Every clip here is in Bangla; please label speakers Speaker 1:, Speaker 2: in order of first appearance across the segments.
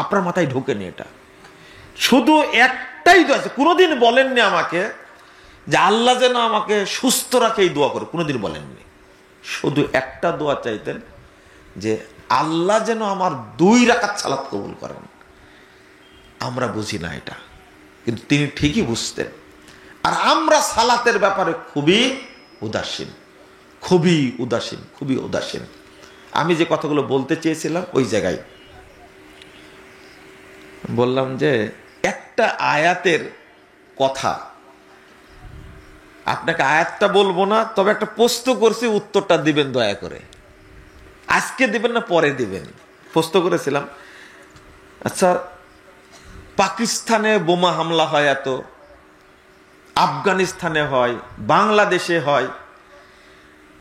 Speaker 1: আপনার মাথায় ঢোকেনি এটা। শুধু একটাই দোয়া আছে, কোনোদিন বলেননি আমাকে যে আল্লাহ যেন আমাকে সুস্থ রাখে এই দোয়া করে, কোনোদিন বলেননি। শুধু একটা দোয়া চাইতেন যে আল্লাহ যেন আমার 2 রাকাত সালাত কবুল করেন। আমরা বুঝি না এটা, কিন্তু তিনি ঠিকই বুঝতেন। আর আমরা সালাতের ব্যাপারে খুবই উদাসীন, খুবই উদাসীন, খুবই উদাসীন। আমি যে কথাগুলো বলতে চেয়েছিলাম ওই জায়গায় বললাম যে একটা আয়াতের কথা, আপনাকে আয়াতটা বলবো না, তবে একটা প্রশ্ন করছি, উত্তরটা দিবেন দয়া করে। আজকে দিবেন না পরে দিবেন। প্রশ্ন করেছিলাম, আচ্ছা পাকিস্তানে বোমা হামলা হয় এত, আফগানিস্তানে হয়, বাংলাদেশে হয়,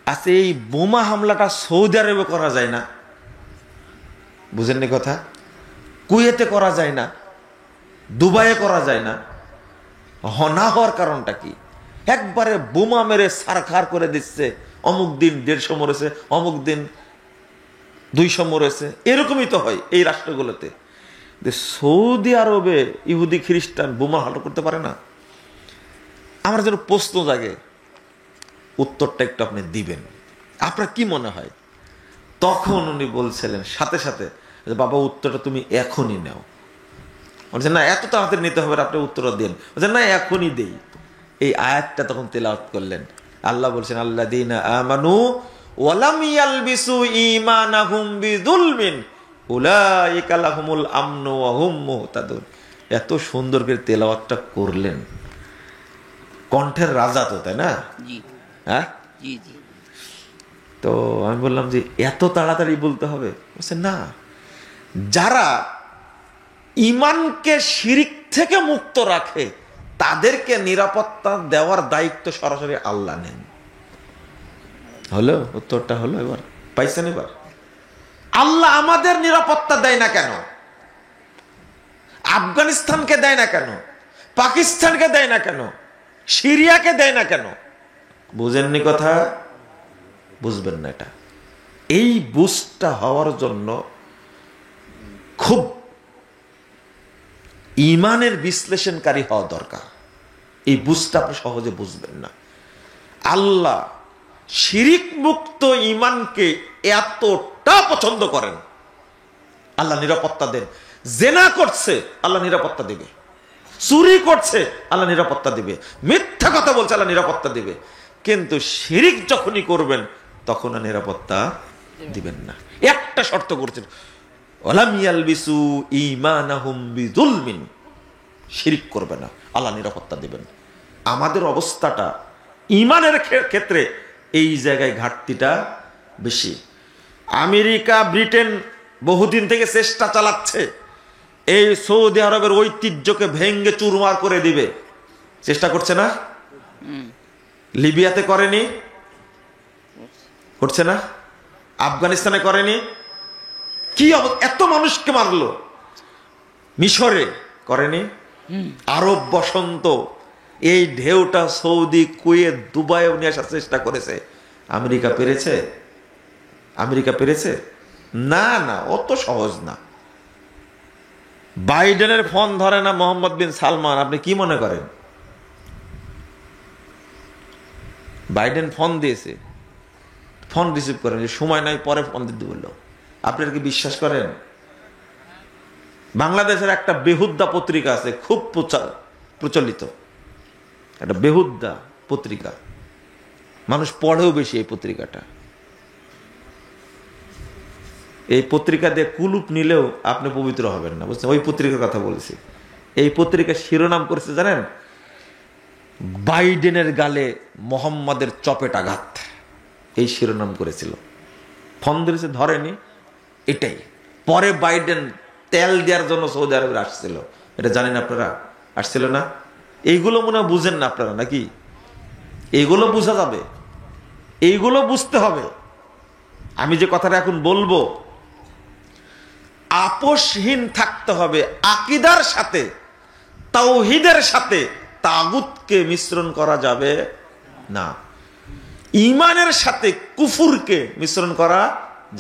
Speaker 1: আচ্ছা এই বোমা হামলাটা সৌদি আরবে করা যায় না? বুঝেননি কথা? কুয়েতে করা যায় না, দুবাইয়ে করা যায় না? না হওয়ার কারণটা কি? একবারে বোমা মেরে সারখার করে দিচ্ছে, অমুক দিন 150 মরেছে, অমুক দিন 200 মরেছে, এরকমই তো হয় এই রাষ্ট্রগুলোতে। সৌদি আরবে ইহুদি খ্রিস্টান বোমা হামলা করতে পারে না? আমার যেন প্রশ্ন জাগে, উত্তরটা একটু আপনি দিবেন। আপনার কি মনে হয়? তখন উনি বলছিলেন সাথে সাথে, বাবা উত্তরটা তুমি এখনই নাও। বলছেন না এত তাড়াতাড়ি নিতে হবে, আপনি উত্তরটা দেন। বলছেন না এখনই দেই। এই আয়াতটা তখন তেলাওয়াত করলেন। আল্লাহ বলছেন আল্লাযীনা আমানু ওয়া লাম ইয়ালবিসু ঈমানাহুম বিযুলমিন উলাইকা লাহুমুল আমনু ওয়া হুম মুহতাদুন। এত সুন্দর করে তেলাওয়াতটা করলেন, কণ্ঠের রাজা তো, তাই না? হ্যাঁ, তো আমি বললাম যে এত তাড়াতাড়ি বলতে হবে? বলছে না, যারা ঈমানকে শিরিক থেকে মুক্ত রাখে তাদেরকে নিরাপত্তা দেওয়ার দায়িত্ব সরাসরি আল্লাহ নেন। হলো উত্তরটা? হলো এবার পাইছেন? এবার আল্লাহ আমাদের নিরাপত্তা দেয় না কেন? আফগানিস্তানকে দেয় না কেন? পাকিস্তানকে দেয় না কেন? সিরিয়াকে দেয় না কেন? বুঝেননি কথা? বুঝবেন না এটা। এই বুঝটা হওয়ার জন্য খুব ঈমানের বিশ্লেষণকারী হওয়া দরকার। এই বুঝটা আপনি সহজে বুঝবেন না। আল্লাহ শিরিক মুক্ত ঈমানকে এতটা পছন্দ করেন, আল্লাহ নিরাপত্তা দেন। জেনা করছে আল্লাহ নিরাপত্তা দিবে, চুরি করছে আল্লাহ নিরাপত্তা দিবে, মিথ্যা কথা বলছে আল্লাহ নিরাপত্তা দিবে। কিন্তু শিরিক যখনই করবেন তখন আর নিরাপত্তা দিবেন না। একটা শর্ত করছেন, ওয়ালাম ইয়ালবিসু ঈমানাহুম বিযুলমিন, শিরিক করবে না, আল্লাহ নিরাপত্তা দিবেন। আমাদের অবস্থাটা ঈমানের ক্ষেত্রে এই জায়গায় ঘাটতিটা বেশি। আমেরিকা ব্রিটেন বহুদিন থেকে চেষ্টা চালাচ্ছে এই সৌদি আরবের ঐতিহ্যকে ভেঙ্গে চুরমার করে দিবে, চেষ্টা করছে না? লিবিয়াতে করেনি? করছে না? আফগানিস্তানে করেনি? কি এত মানুষকে মারলো। মিশরে করেনি? আরব বসন্ত, এই ঢেউটা সৌদি, কুয়েত, দুবাইও নিয়ে আসার চেষ্টা করেছে। আমেরিকা পেরেছে? আমেরিকা পেরেছে? না না, অত সহজ না। বাইডেনের ফোন ধরে না মোহাম্মদ বিন সালমান, আপনি কি মনে করেন? বাইডেন ফোন দিয়েছে, ফোন রিসিভ করেন, সময় নাই পরে ফোন দিতে বললো। আপনারা কি বিশ্বাস করেন? বাংলাদেশের একটা বেহুদ্দা পত্রিকা আছে, খুব প্রচলিত, একটা বেহুদ্দা পত্রিকা, মানুষ পড়েও বেশি এই পত্রিকাটা। এই পত্রিকা দিয়ে কুলুপ নিলেও আপনি পবিত্র হবেন না, বুঝছেন? ওই পত্রিকার কথা বলছি। এই পত্রিকার শিরোনাম করেছে জানেন? বাইডেনের গালে মোহাম্মদের চপেটাঘাত, এই শিরোনাম করেছিল। ফোন ধরেছে, ধরেনি, এটাই। পরে বাইডেন তেল দেওয়ার জন্য সৌদি আরবে আসছিল, এটা জানেন আপনারা? আসছিল না? এইগুলো মনে হয় বুঝেন না আপনারা, নাকি? এইগুলো বোঝা যাবে, এইগুলো বুঝতে হবে। আমি যে কথাটা এখন বলবো, আপোষহীন থাকতে হবে। আকীদার সাথে, তাওহীদের সাথে তাগুতকে মিশ্রণ করা যাবে না। ঈমানের সাথে কুফুরকে মিশ্রণ করা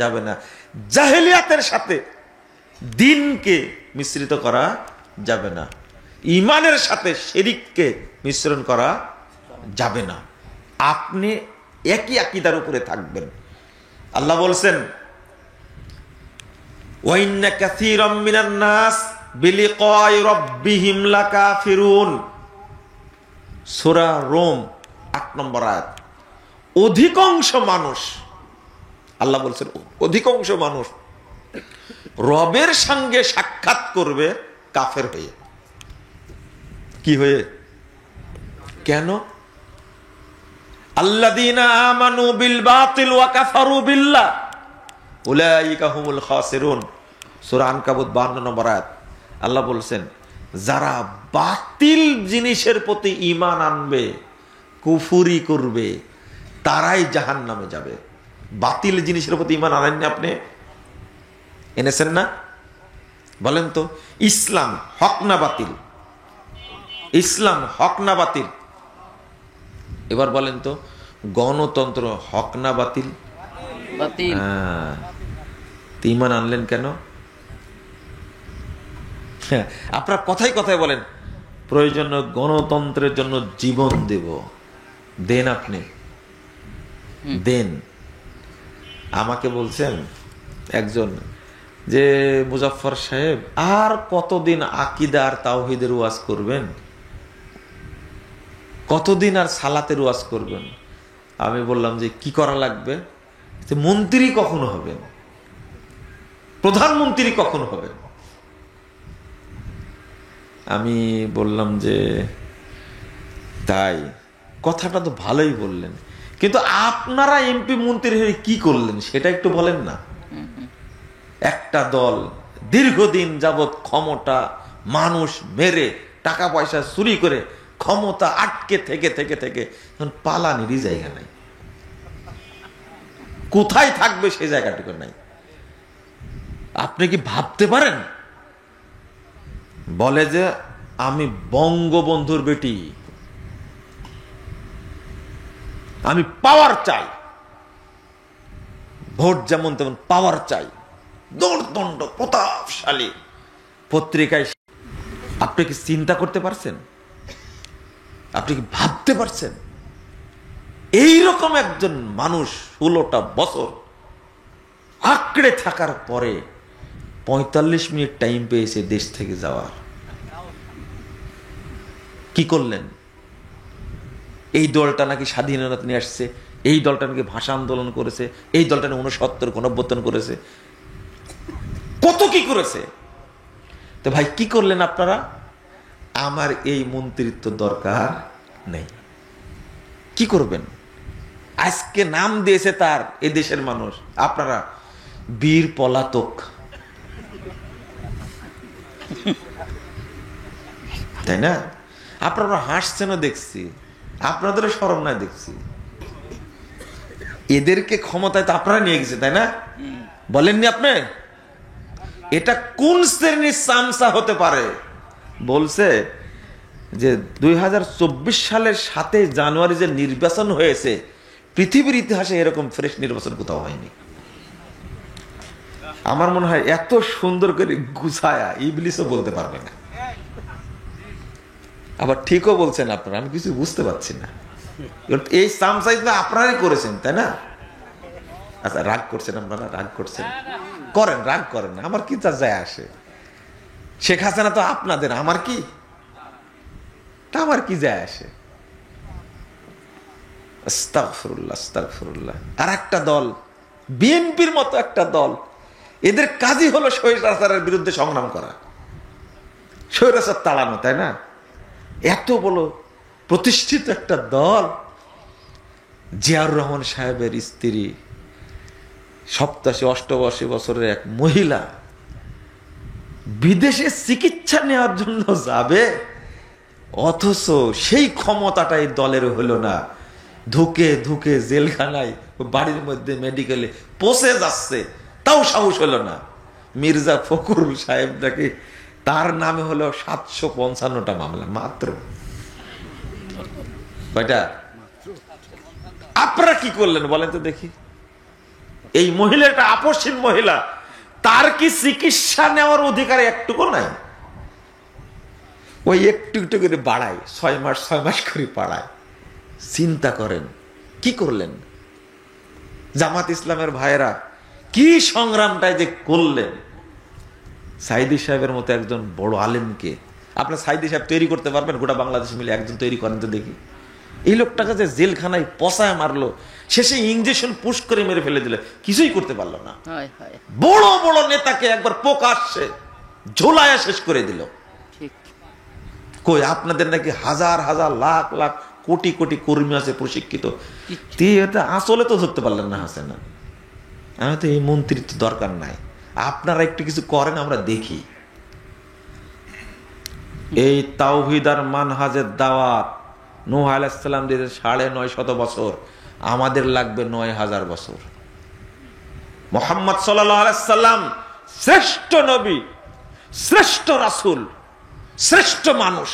Speaker 1: যাবে না। জাহেলিয়াতের সাথে দিনকে মিশ্রিত করা যাবে না, ইমানের সাথে শিরিককে মিশ্রণ করা যাবে না। আপনি একই আকীদার উপরে থাকবেন। আল্লাহ বলছেন ওয়াইন্না কাসীরাম মিনান নাস বিলিকাই রাব্বিহিম লাকাফিরুন, সূরা রোম ৮ নম্বর আয়াত। অধিকাংশ মানুষ, আল্লাহ বলছেন অধিকাংশ মানুষ রবের সঙ্গে সাক্ষাৎ করবে কাফের হয়ে। কি হয়ে? কেন? আল্লাযীনা আমানু বিল বাতিল ওয়া কাফারু বিল্লাহ উলাইকা হুমুল খাসিরুন, সূরা আনকাবুত 52 নম্বর আয়াত। আল্লাহ বলছেন যারা বাতিল জিনিসের প্রতি ঈমান আনবে, কুফরি করবে, তারাই জাহান্নামে যাবে। বাতিল জিনিসের প্রতি ঈমান আনেননি আপনি? এনেছেন না? বলেন তো, ইসলাম হক না বাতিল? ইসলাম হক না বাতিল? এবার বলেন তো, গণতন্ত্র হক না বাতিল?
Speaker 2: বাতিল।
Speaker 1: ঈমান আনলেন কেন? আপনার কথাই কথায় বলেন প্রয়োজন গণতন্ত্রের জন্য জীবন দেব, দেন, আপনি দেন। আমাকে বলছেন একজন যে মুজাফফর সাহেব আর কতদিন আকীদা আর তাওহীদের ওয়াজ করবেন, কতদিন আর সালাতের ওয়াজ করবেন? আমি বললাম যে কি করা লাগবে? মন্ত্রী কখন হবেন, প্রধানমন্ত্রী কখন হবেন? আমি বললাম যে তাই, কথাটা তো ভালোই বললেন, কিন্তু আপনারা এমপি মন্ত্রী হয়ে কি করলেন সেটা একটু বলেন না। একটা দল দীর্ঘদিন যাবৎ ক্ষমতা, মানুষ মেরে, টাকা পয়সা চুরি করে ক্ষমতা আটকে থেকে থেকে থেকে এখন পালানিরই জায়গা নাই, কোথায় থাকবে সেই জায়গাটুকু নাই। আপনি কি ভাবতে পারেন? বলে যে আমি বঙ্গবন্ধুর বেটি, আমি পাওয়ার চাই, ভোট যেমন তেমন পাওয়ার চাই, দৌড়দণ্ড প্রতাপশালী। পত্রিকায় আপনি কি চিন্তা করতে পারছেন? আপনি কি ভাবতে পারছেন? এইরকম একজন মানুষ 16টা বছর আঁকড়ে থাকার পরে 45 মিনিট টাইম পেয়েছে দেশ থেকে যাওয়ার। কি করলেন? এই দলটা নাকি স্বাধীনতা নিয়ে আসছে, এই দলটা নাকি ভাষা আন্দোলন করেছে, এই দলটা নাকি 69 গণঅভ্যুত্থান করেছে, কত কি করেছে। তো ভাই কি করলেন আপনারা? আমার এই মন্ত্রিত্ব দরকার নেই। কি করবেন? আজকে নাম দিয়েছে তার এই দেশের মানুষ, আপনারা বীর পলাতক, তাই না? আপনারা হাসছেনও দেখছি, আপনাদেরও শরম নাই দেখছি। এদেরকে ক্ষমতায় তো আপনারা নিয়ে গেছে, তাই না? বলেননি আপনি? এটা কোন শ্রেণীর চামচা হতে পারে? বলছে যে 2024 সালের 7 জানুয়ারি যে নির্বাচন হয়েছে, পৃথিবীর ইতিহাসে এরকম ফ্রেশ নির্বাচন কোথাও হয়নি। আমার মনে হয় এত সুন্দর করে গুছায়া ইবলিসও বলতে পারবে না। আবার ঠিকও বলছেন আপনারা, আমি কিছু বুঝতে পারছি না। এই চামচাই তো আপনারাই করেছেন, তাই না? আচ্ছা, রাগ করছেন আপনারা, রাগ করছেন, করেন, রাগ করেন না, আমার কি তা যায় আসে? শেখ হাসিনা তো আপনাদের, আমার কি, তা আমার কি যায় আসে? আস্তাগফিরুল্লাহ, আস্তাগফিরুল্লাহ। আর একটা দল, বিএনপির মতো একটা দল, এদের কাজই হলো স্বৈরাচারের বিরুদ্ধে সংগ্রাম করা, স্বৈরাচার তাড়ানো, তাই না? এত বড় প্রতিষ্ঠিত একটা দল, জিয়াউর রহমান সাহেবের স্ত্রী 87-88 বছরের এক মহিলা বিদেশে চিকিৎসা নেওয়ার জন্য যাবে, অথচ সেই ক্ষমতাটাই দলের হলো না। ধুকে ধুকে জেলখানায়, বাড়ির মধ্যে মেডিকেলে পচে যাচ্ছে, তাও সাহস হলো না। মির্জা ফখরুল সাহেব নাকি তার নামে হলো 755টা মামলা মাত্র। কয়টা? আপনারা কি করলেন বলেন তো দেখি? এই মহিলাটা আপসহীন মহিলা, তার কি চিকিৎসা নেওয়ার অধিকার একটুকু নাই? ওই একটু একটু করে বাড়ায়, 6 মাস 6 মাস করে বাড়ায়। চিন্তা করেন কি করলেন জামাত ইসলামের ভাইয়েরা, কি সংগ্রামটাই যে করলেন। সাইদি সাহেবের মতো একজন বড় আলেমকে আপনার সাইদি সাহেব তৈরি করতে পারবেন? গোটা বাংলাদেশ মিলে একজন তৈরি করেন তো দেখি। এই লোকটাকে যে জেলখানায় পচায় মারলো, শেষে ইঞ্জেকশন পুশ করে মেরে ফেলে দিলে, কিছুই করতে পারলো না। বড় বড় নেতাকে একবার প্রকাশ্যে ঝোলায় শেষ করে দিল। কই আপনাদের নাকি হাজার হাজার লাখ লাখ কোটি কোটি কর্মী আছে প্রশিক্ষিত, আসলে তো ধরতে পারলেন না হাসিনা। আমি তো এই মন্ত্রিত্ব দরকার নাই, আপনারা একটু কিছু করেন আমরা দেখি। এই তাওহীদ আর মানহাজের দাওয়াত নূহ আলাইহিস সালাম দিয়েছে 950 বছর, আমাদের লাগবে 9000 বছর। মুহাম্মদ সাল্লাল্লাহু আলাইহি সাল্লাম শ্রেষ্ঠ নবী, শ্রেষ্ঠ রাসূল, শ্রেষ্ঠ মানুষ,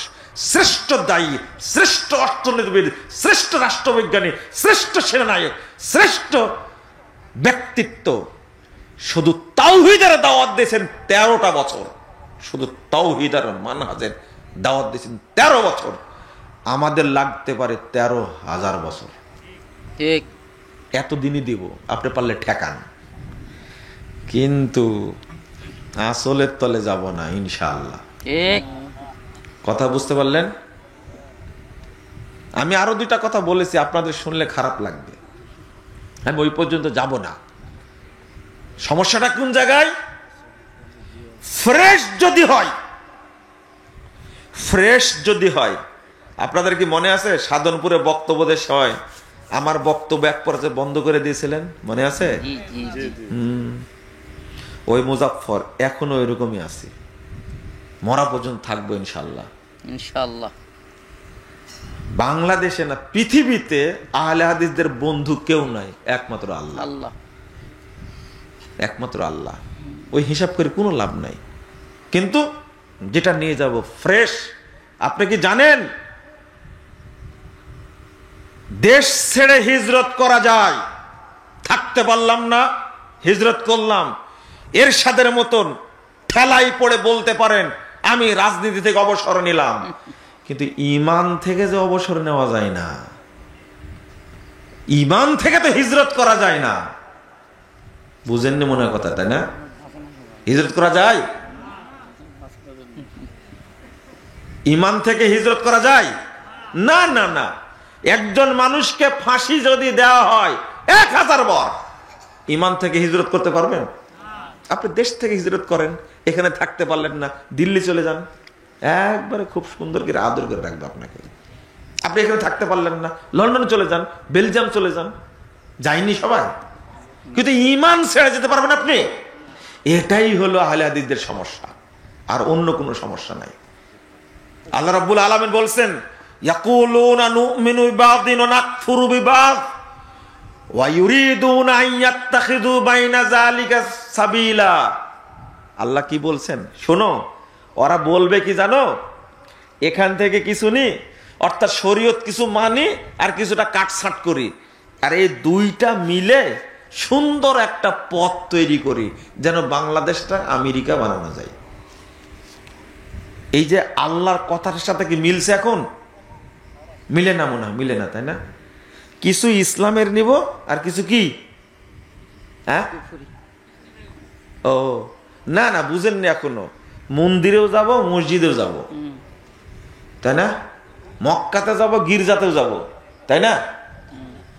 Speaker 1: শ্রেষ্ঠ দায়ী, শ্রেষ্ঠ অর্থনীতিবিদ, শ্রেষ্ঠ রাষ্ট্রবিজ্ঞানী, শ্রেষ্ঠ সেনানায়ক, শ্রেষ্ঠ ব্যক্তিত্ব। শুধু তাওহীদের দাওয়াত দিয়েছেন 13টা বছর, শুধু তাওহীদ আর মানহাজের দাওয়াত দিয়েছেন 13 বছর। আমাদের লাগতে পারে 13,000 বছর।
Speaker 2: ঠিক,
Speaker 1: এতদিনই দিব, আপনি পারলে ঠেকান, কিন্তু আসলের তলে যাব না ইনশাআল্লাহ।
Speaker 2: ঠিক
Speaker 1: কথা বুঝতে পারলেন? আমি আরো 2টা কথা বলেছি, আপনাদের শুনলে খারাপ লাগবে, আমি ওই পর্যন্ত যাব না। সমস্যাটা কোন জায়গায়? ফ্রেশ যদি হয়, আপনাদের কি মনে আছে সাধনপুরে বক্তব্য দেওয়ার সময় আমার বক্তব্য এক পর্যায়ে বন্ধ করে দিয়েছিলেন, মনে আছে? ওই মুজাফফর এখনো ওইরকমই আছে, মরা পর্যন্ত থাকবো ইনশাল্লাহ।
Speaker 2: ইনশাআল্লাহ।
Speaker 1: বাংলাদেশে না, পৃথিবীতে আহলে হাদিসদের বন্ধু কেউ নাই, একমাত্র আল্লাহ।
Speaker 2: আল্লাহ,
Speaker 1: একমাত্র আল্লাহ। ওই হিসাব করে কোনো লাভ নাই, কিন্তু যেটা নিয়ে যাব ফ্রেশ। আপনি কি জানেন দেশ ছেড়ে হিজরত করা যায়? থাকতে পারলাম না, হিজরত করলাম। এরশাদের মতন ঠেলাই পড়ে বলতে পারেন আমি রাজনীতি থেকে অবসর নিলাম, কিন্তু ঈমান থেকে যে অবসর নেওয়া যায় না, ঈমান থেকে তো হিজরত করা যায় না। বুঝেননি মনে হয় কথা, তাই না? হিজরত করা যায়? ঈমান থেকে হিজরত করা যায় না? না না। একজন মানুষকে ফাঁসি যদি দেওয়া হয় 1000 বার, ঈমান থেকে হিজরত করতে পারবেন? আপনি দেশ থেকে হিজরত করেন, এখানে থাকতে পারলেন না, দিল্লি চলে যান, একবারে খুব সুন্দর করে আদর করে রাখবে আপনাকে। আপনি এখানে থাকতে পারলেন না, লন্ডন চলে যান, বেলজিয়াম চলে যান, যায়নি সবাই? কিন্তু ঈমান ছেড়ে যেতে পারবেন আপনি? এটাই হলো আহলে হাদিসদের সমস্যা, আর অন্য কোনো সমস্যা নাই। আল্লাহ রাব্বুল আলামিন বলছেন ইয়াকুলুনা নুমিনু বিবাদিন ওয়া নাকফুরু বিবাদ ওয়া ইউরিদুনা আন ইয়াত্তাখিযু বাইনা যালিকা সাবিলা। আল্লাহ কি বলছেন শোনো, ওরা বলবে কি জানো, এখান থেকে কিছু নি, অর্থাৎ শরীয়ত কিছু মানি আর কিছুটা কাটছাট করি, আর এই দুইটা মিলে সুন্দর একটা পথ তৈরি করি, যেন বাংলাদেশটা আমেরিকা বানানো যায়। এই যে আল্লাহর কথার সাথে কি মিলছে? এখন মিলে না, মনে হয় মিলে না, তাই না? কিছু ইসলামের নিব আর কিছু কি, হ্যাঁ? ও না না, বুঝেননি এখনো। মন্দিরেও যাব, মসজিদেও যাব, তাই না? মক্কাতে যাব, গির্জাতেও যাব, তাই না?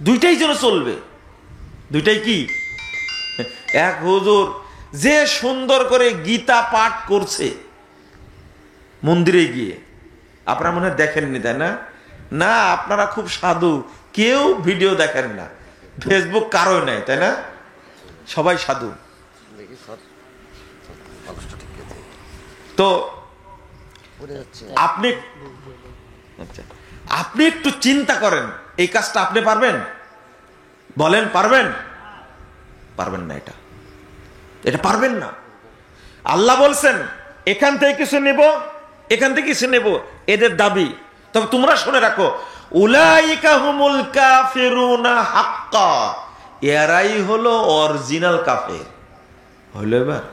Speaker 1: দুইটাই যেন চলবে। দুইটাই কি? এক হুজুর যে সুন্দর করে গীতা পাঠ করছে মন্দিরে গিয়ে, আপনারা মনে হয় দেখেননি, তাই না? না, আপনারা খুব সাধু, কেউ ভিডিও দেখেন না, ফেসবুক কারো নাই, তাই না? সবাই সাধু। তো আপনি আপনি একটু চিন্তা করেন, এই কাজটা আপনি পারবেন? বলেন পারবেন? পারবেন না, এটা পারবেন না। আল্লাহ বলছেন এখান থেকে কিছু নেব, এখান থেকে কিছু নেব, এদের দাবি। তবে তোমরা শুনে রাখো, উলাইকা হুমুল কাফিরুনা হাক্কা, এরাই হলো অরিজিনাল কাফের। হলো এবার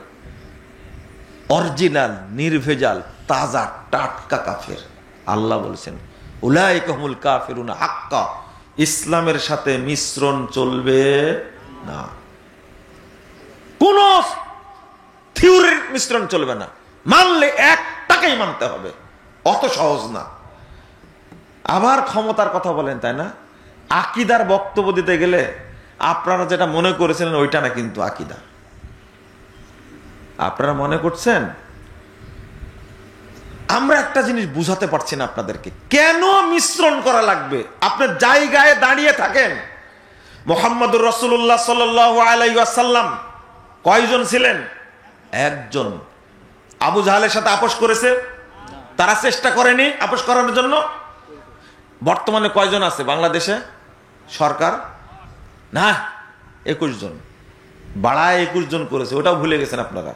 Speaker 1: অরিজিনাল, নির্ভেজাল, তাজা টাটকা কাফের। আল্লাহ বলছেন উলাইকা হুমুল কাফিরুনা হাক্কা, ইসলামের সাথে মিশ্রণ চলবে না, কোন থিওরির মিশ্রণ চলবে না, মানলে একটাকেই মানতে হবে, অত সহজ না। আবার ক্ষমতার কথা বলেন, তাই না? আকিদার বক্তব্য দিতে গেলে আপনারা যেটা মনে করেছিলেন ওইটা না, কিন্তু আকিদা আপনারা মনে করছেন। আমরা একটা জিনিস বুঝাতে পারছি না আপনাদেরকে, কেন মিশ্রণ করা লাগবে। আপনার জায়গায় দাঁড়িয়ে থাকেন। মুহাম্মদুর রাসূলুল্লাহ সাল্লাল্লাহু আলাইহি ওয়াসাল্লাম কয়জন ছিলেন? একজন। আবু জাহালের সাথে আপোষ করেছে? তারা চেষ্টা করেনি আপোষ করানোর জন্য? বর্তমানে কয়জন আছে বাংলাদেশে সরকার? না, 21 জন। বাড়ায় 21 জন করেছে, ওটাও ভুলে গেছেন আপনারা।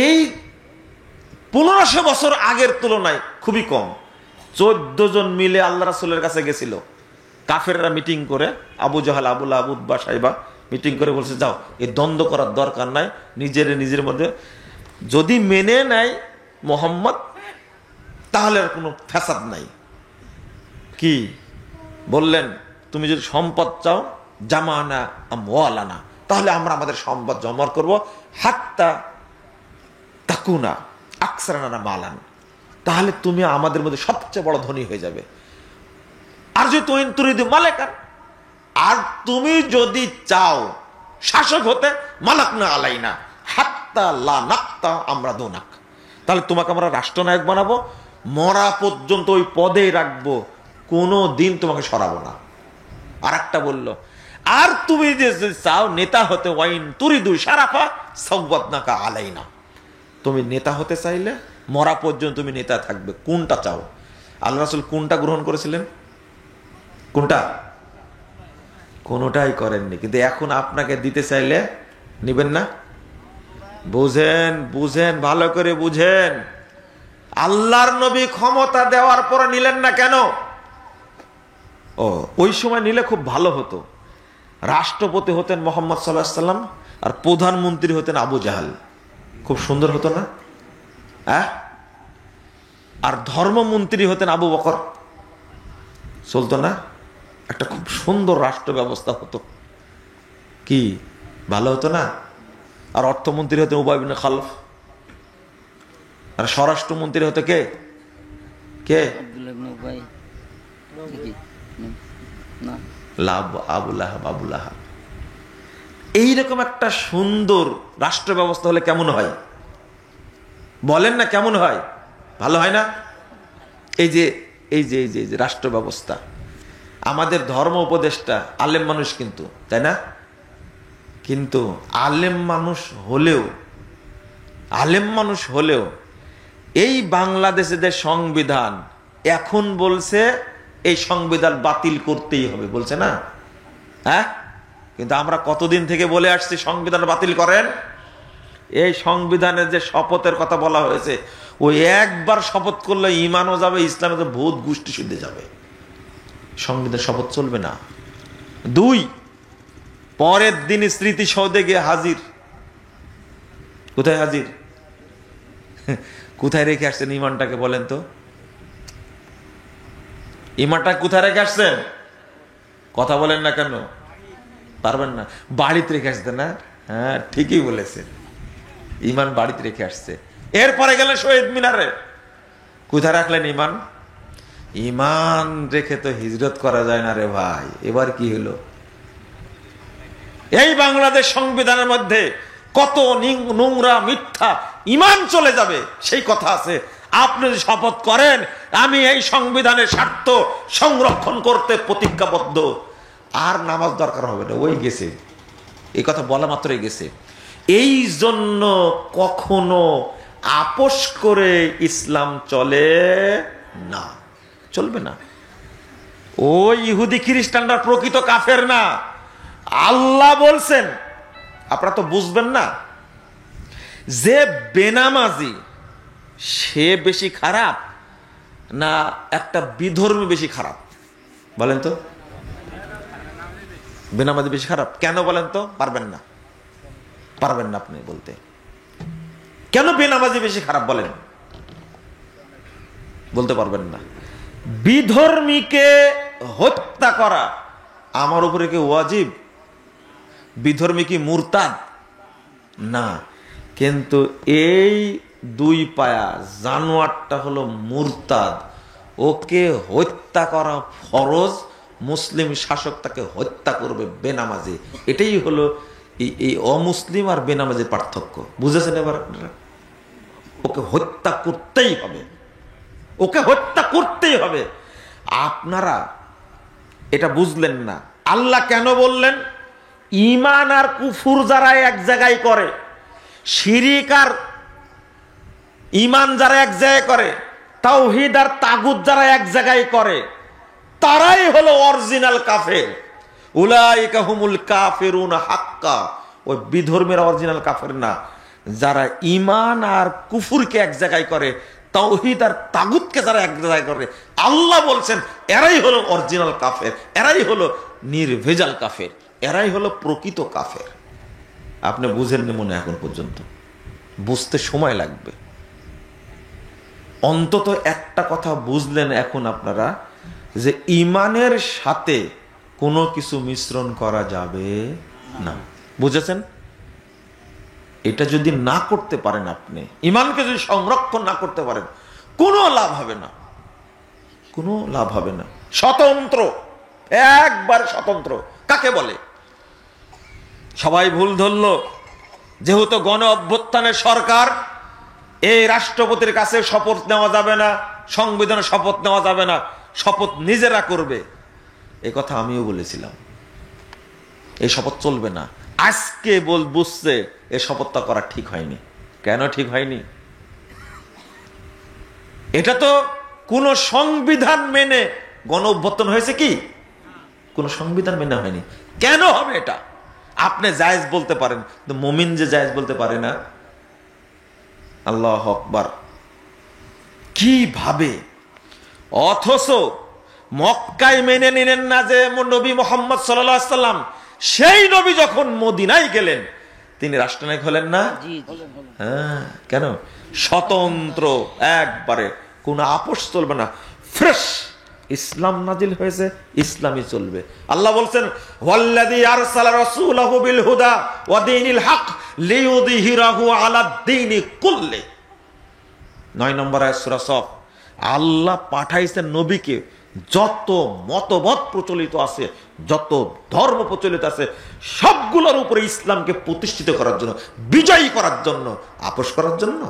Speaker 1: এই 1500 বছর আগের তুলনায় খুবই কম। 14 জন মিলে আল্লাহ রাসূলের কাছে গেছিল, কাফেররা মিটিং করে, আবু জাহাল, আবু লাহাব, উতবা, সাইবা মিটিং করে বলছে যাও, এই দ্বন্দ্ব করার দরকার নাই, নিজের মধ্যে যদি মেনে নেয় মোহাম্মদ তাহলে আর কোনো ফ্যাসাদ নাই। কি বললেন? তুমি যদি সম্পদ চাও, জামানা আমওয়ালানা, তাহলে আমরা আমাদের সম্পদ জমা করব, হাত্তা তাকুনা আকসারানা মালান, তাহলে তুমি আমাদের মধ্যে সবচেয়ে বড় ধনী হয়ে যাবে। আর যদি তুমি মালেকান, আর তুমি যদি চাও শাসক হতে, মালাকনা আলাইনা হাত্তা লা নাক্তা আমরা দোনাক, তাহলে তোমাকে আমরা রাষ্ট্রনায়ক বানাবো, মরা পর্যন্ত ওই পদেই রাখবো, কোনো দিন তোমাকে সরাবো না। আর একটা বললো, আর তুমি যে চাও নেতা হতে, ওয়াইন তুরিদু শারাফা সাওয়াদনাকা আলাইনা, তুমি নেতা হতে চাইলে মরা পর্যন্ত তুমি নেতা থাকবে। কোনটা চাও? আল্লাহ রাসূল কোনটা গ্রহণ করেছিলেন? কোনটা? কোনটাই করেননি, কিন্তু এখন আপনাকে দিতে চাইলে নিবেন না? বুঝেন, বুঝেন, ভালো করে বুঝেন। আল্লাহর নবী ক্ষমতা দেওয়ার পর নিলেন না কেন? ও, ওই সময় নিলে খুব ভালো হতো। রাষ্ট্রপতি হতেন মুহাম্মদ সাল্লাল্লাহু আলাইহি ওয়াসাল্লাম, আর প্রধানমন্ত্রী হতেন আবু জাহাল, খুব সুন্দর হতো না? আর ধর্মমন্ত্রী হতেন আবু বকর, চলতো না? একটা খুব সুন্দর রাষ্ট্র ব্যবস্থা হতো। কি ভালো হতো না? আর অর্থমন্ত্রী হতেন উবাই ইবনে খালফ, আর স্বরাষ্ট্রমন্ত্রী হতো কে? কে?
Speaker 2: আব্দুল্লাহ ইবনে উবাই, না,
Speaker 1: আবু লাহাব, আবু লাহাব। এইরকম একটা সুন্দর রাষ্ট্র ব্যবস্থা হলে কেমন হয় বলেন না? কেমন হয়? ভালো হয় না? এই যে রাষ্ট্র ব্যবস্থা, আমাদের ধর্ম উপদেষ্টা আলেম মানুষ কিন্তু, তাই না? কিন্তু আলেম মানুষ হলেও এই বাংলাদেশে যে সংবিধান এখন বলছে, এই সংবিধান বাতিল করতেই হবে, বলছে না? কিন্তু আমরা কতদিন থেকে বলে আসছি সংবিধান বাতিল করেন। এই সংবিধানের যে শপথের কথা বলা হয়েছে, ওই একবার শপথ করলে ইমানও যাবে, ইসলামে তো ভূত গোষ্ঠী শুদ্ধে যাবে। সংবিধান শপথ চলবে না। 2, পরের দিন স্মৃতিসৌধে গিয়ে হাজির। কোথায় হাজির? কোথায় রেখে আসছেন ইমানটাকে বলেন তো? ইমানটা কোথায় রেখে আসছেন? কথা বলেন না কেন? পারবেন না? বাড়িতে রেখে আসতেন না? হ্যাঁ, ঠিকই বলেছেন, ইমান বাড়িতে রেখে আসছে। এরপরে গেলেন শহীদ মিনারে, কোথায় রাখলেন ইমান? ইমান রেখে তো হিজরত করা যায় না রে ভাই। এবার কি হলো? এই বাংলাদেশ সংবিধানের মধ্যে কত নোংরা মিথ্যা ইমান চলে যাবে সেই কথা আছে। আপনি যদি শপথ করেন আমি এই সংবিধানের স্বার্থ সংরক্ষণ করতে প্রতিজ্ঞাবদ্ধ, আর নামাজ দরকার হবে না, ওই গেছে, এই কথা বলা মাত্রই গেছে। এই জন্য কখনো আপোষ করে ইসলাম চলে না, চলবে না। ওই ইহুদি খ্রিস্টানরা প্রকৃত কাফের না। আল্লাহ বলছেন, আপনারা তো বুঝবেন না, যে বেনামাজি সে বেশি খারাপ না একটা বিধর্মী বেশি খারাপ? বলেন তো, বেনামাজি বেশি খারাপ কেন বলেন তো? পারবেন না, পারবেন না আপনি বলতে। কেন বেনামাজি বেশি খারাপ বলেন? বলতে পারবেন না। বিধর্মীকে হত্যা করা আমার উপরে কি ওয়াজিব? বিধর্মী কি মুরতাদ? না, কিন্তু এই দুই পায়া জানোয়ারটা হলো মুরতাদ, ওকে হত্যা করা ফরজ। মুসলিম শাসক তাকে হত্যা করবে বেনামাজি। এটাই হলো এই অমুসলিম আর বেনামাজির পার্থক্য। বুঝেছেন এবার আপনারা? ওকে হত্যা করতেই হবে, ওকে হত্যা করতেই হবে। আপনারা এটা বুঝলেন না। আল্লাহ কেন বললেন ঈমান আর কুফর যারা এক জায়গায় করে, শিরিক আর ঈমান যারা এক জায়গায় করে, তাওহীদ আর তাগুত যারা এক জায়গায় করে, তারাই হলো অরিজিনাল কাফের। উলাইকা হুমুল কাফিরুন হাক্কা। ওই বিধর্মের অরিজিনাল কাফের না, যারা ঈমান আর কুফরকে এক জায়গায় করে, তাওহীদ আর তাগুতকে যারা এক জায়গায় করে, আল্লাহ বলছেন এরাই হলো অরিজিনাল কাফের, এরাই হলো নির্ভেজাল কাফের, এরাই হলো প্রকৃত কাফের। আপনি বুঝেননি মনে এখন পর্যন্ত, বুঝতে সময় লাগবে। অন্তত একটা কথা বুঝলেন এখন আপনারা, যে ঈমানের সাথে কোনো কিছু মিশ্রণ করা যাবে না। বুঝেছেন? এটা যদি না করতে পারেন, আপনি ঈমানকে যদি সংরক্ষণ না করতে পারেন, কোনো লাভ হবে না, কোনো লাভ হবে না। স্বতন্ত্র, একবার স্বতন্ত্র কাকে বলে? সবাই ভুল ধরলো, যেহেতু গণ অভ্যুত্থানের সরকার, এই রাষ্ট্রপতির কাছে শপথ নেওয়া যাবে না, সংবিধানে শপথ নেওয়া যাবে না, শপথ নিজেরা করবে। এই কথা আমিও বলেছিলাম, এই শপথ চলবে না। আজকে বুঝছে এই শপথটা করা ঠিক হয়নি। কেন ঠিক হয়নি? এটা তো কোন সংবিধান মেনে গণ অভ্যুত্থান হয়েছে কি? কোন সংবিধান মেনে হয়নি। কেন হবে এটা? আপনি জায়েজ বলতে পারেন, কিন্তু মুমিন যে জায়েজ বলতে পারে না। আল্লাহু আকবার। কিভাবে? অথচ মক্কায় মেনে নিলেন না যে নবী মুহাম্মদ সাল্লাল্লাহু আলাইহি সাল্লাম, সেই নবী যখন মদিনায় গেলেন তিনি রাষ্ট্রনায়ক হলেন না? হ্যাঁ, কেন? স্বতন্ত্র, একবারে কোনো আপোষ চলবে না, ফ্রেশ ইসলাম নাজিল হয়েছে, ইসলামই চলবে। আল্লাহ বলছেন ওয়াল্লাযী আরসালা রাসূলাহু বিল হুদা ওয়া দীনিল হক লিইয়ুযহিরাহু আলা দ্বীনি কুল্লি। 9 নম্বর আয়াত সূরা সফ। আল্লাহ পাঠাইছেন নবীকে যত মতবাদ প্রচলিত আছে, যত ধর্ম প্রচলিত আছে, সবগুলোর উপরে ইসলামকে প্রতিষ্ঠিত করার জন্য, বিজয়ী করার জন্য, আপোষ করার জন্য।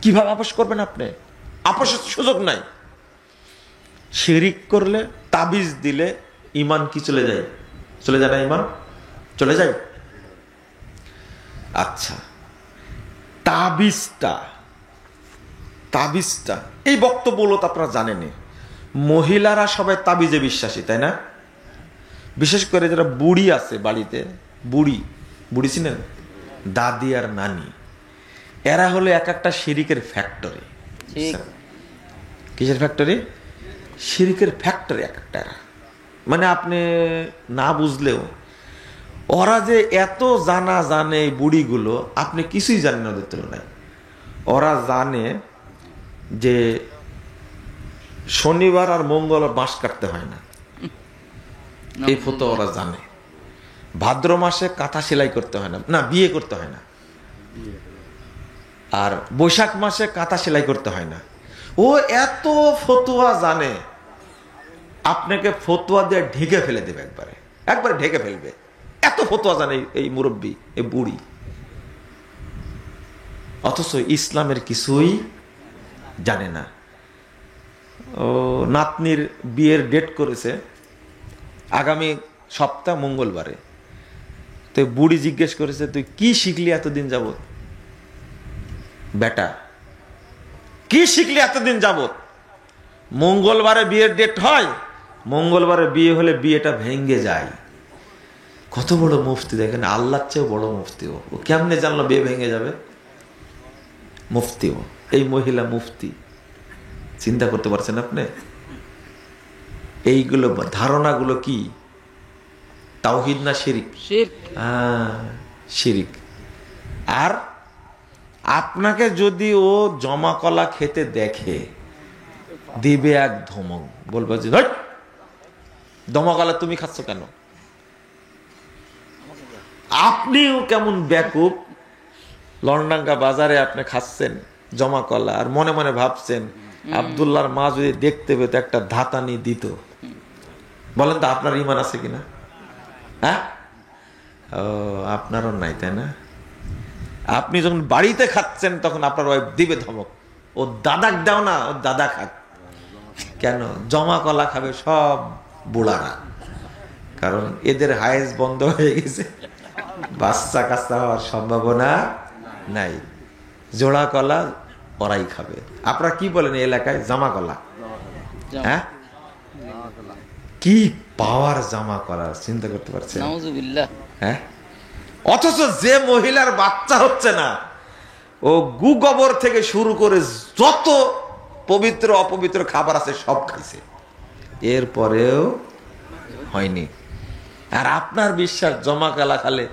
Speaker 1: কিভাবে আপোষ করবেন আপনি? আপোষের সুযোগ নাই। শিরিক করলে, তাবিজ দিলে ঈমান কি চলে যায়? চলে যায় না? ঈমান চলে যায়। আচ্ছা, তাবিজটা এই বক্তব্যগুলো তো আপনারা জানেনই। মহিলারা সবাই তাবিজে বিশ্বাসী, তাই না? বিশেষ করে যারা বুড়ি আছে বাড়িতে, বুড়ি চিনেন? দাদি আর নানি, এরা হলো এক একটা শিরিকের ফ্যাক্টরি। কিসের ফ্যাক্টরি? শিরিকের ফ্যাক্টরি এক একটা। মানে আপনি না বুঝলেও ওরা যে এত জানে এই বুড়িগুলো, আপনি কিছুই জানেন ওদের তুলনায়। ওরা জানে যে শনিবার আর মঙ্গলবার বাঁশ কাটতে হয় না, এই ফতো ওরা জানে। ভাদ্র মাসে কাঁথা সেলাই করতে হয় না, না বিয়ে করতে হয় না, আর বৈশাখ মাসে কাঁথা সেলাই করতে হয় না। ও এত ফতুয়া জানে, আপনাকে ফতুয়া দিয়ে ঢেকে ফেলে দেবে, একবারে ঢেকে ফেলবে। এত ফতুয়া জানে এই মুরব্বী, এই বুড়ি। অথচ ইসলামের কিছুই জানে না। ও নাতনির বিয়ের ডেট করেছে আগামী সপ্তাহ মঙ্গলবারে। তো বুড়ি জিজ্ঞেস করেছে, তুই কি শিখলি এতদিন যাবত? বেটা কি শিখলি এতদিন যাবত? মঙ্গলবারে বিয়ের ডেট হয়, মঙ্গলবারে বিয়ে হলে বিয়েটা ভেঙ্গে যায়। কত বড় মুফতি দেখেন, আল্লাহর চেয়েও বড় মুফতি। ও কেমনে জানলো বিয়ে ভেঙে যাবে? মুফতি, এই মহিলা মুফতি। চিন্তা করতে পারছেন আপনি? এইগুলো ধারণাগুলো কি তাওহীদ না শিরিক? শিরিক। আর আপনাকে যদি ও জমা কলা খেতে দেখে, দিবে এক ধমক, বলবে যে হট, জমা কলা তুমি খাচ্ছ কেন? আপনিও কেমন বেকুব, লন্ডাঙ্গা বাজারে আপনি খাচ্ছেন জমা কলা, আর মনে মনে ভাবছেন আব্দুল্লাহর মা যদি দেখতে পেত একটা ধাতানি দিত। বলেন তো আপনার ইমান আছে কিনা? হ্যাঁ, ও আপনারও নাই, তাই না? আপনি যখন বাড়িতে খাচ্ছেন তখন আপনার ওয়াইফ দিবে ধমক, ও দাদাক দাও না, ও দাদা খাক। কেন? জমা কলা খাবে সব বুড়ারা, কারণ এদের হায়েস বন্ধ হয়ে গেছে, বাচ্চা কাচ্চা হওয়ার সম্ভাবনা নাই। জোড়া কলা ওরাই খাবে। আপনারা কি বলেন এই এলাকায়? জামা কলা। হ্যাঁ, কি পাওয়ার জামা কলার, চিন্তা করতে পারছেন?
Speaker 2: নাউজুবিল্লাহ।
Speaker 1: হ্যাঁ, অথচ যে মহিলার বাচ্চা হচ্ছে না, ও গু গোবর থেকে শুরু করে যত পবিত্র অপবিত্র খাবার আছে সব খাইছে, এরপরেও হয়নি। আর আপনার বিশ্বাস জমা কলা খালে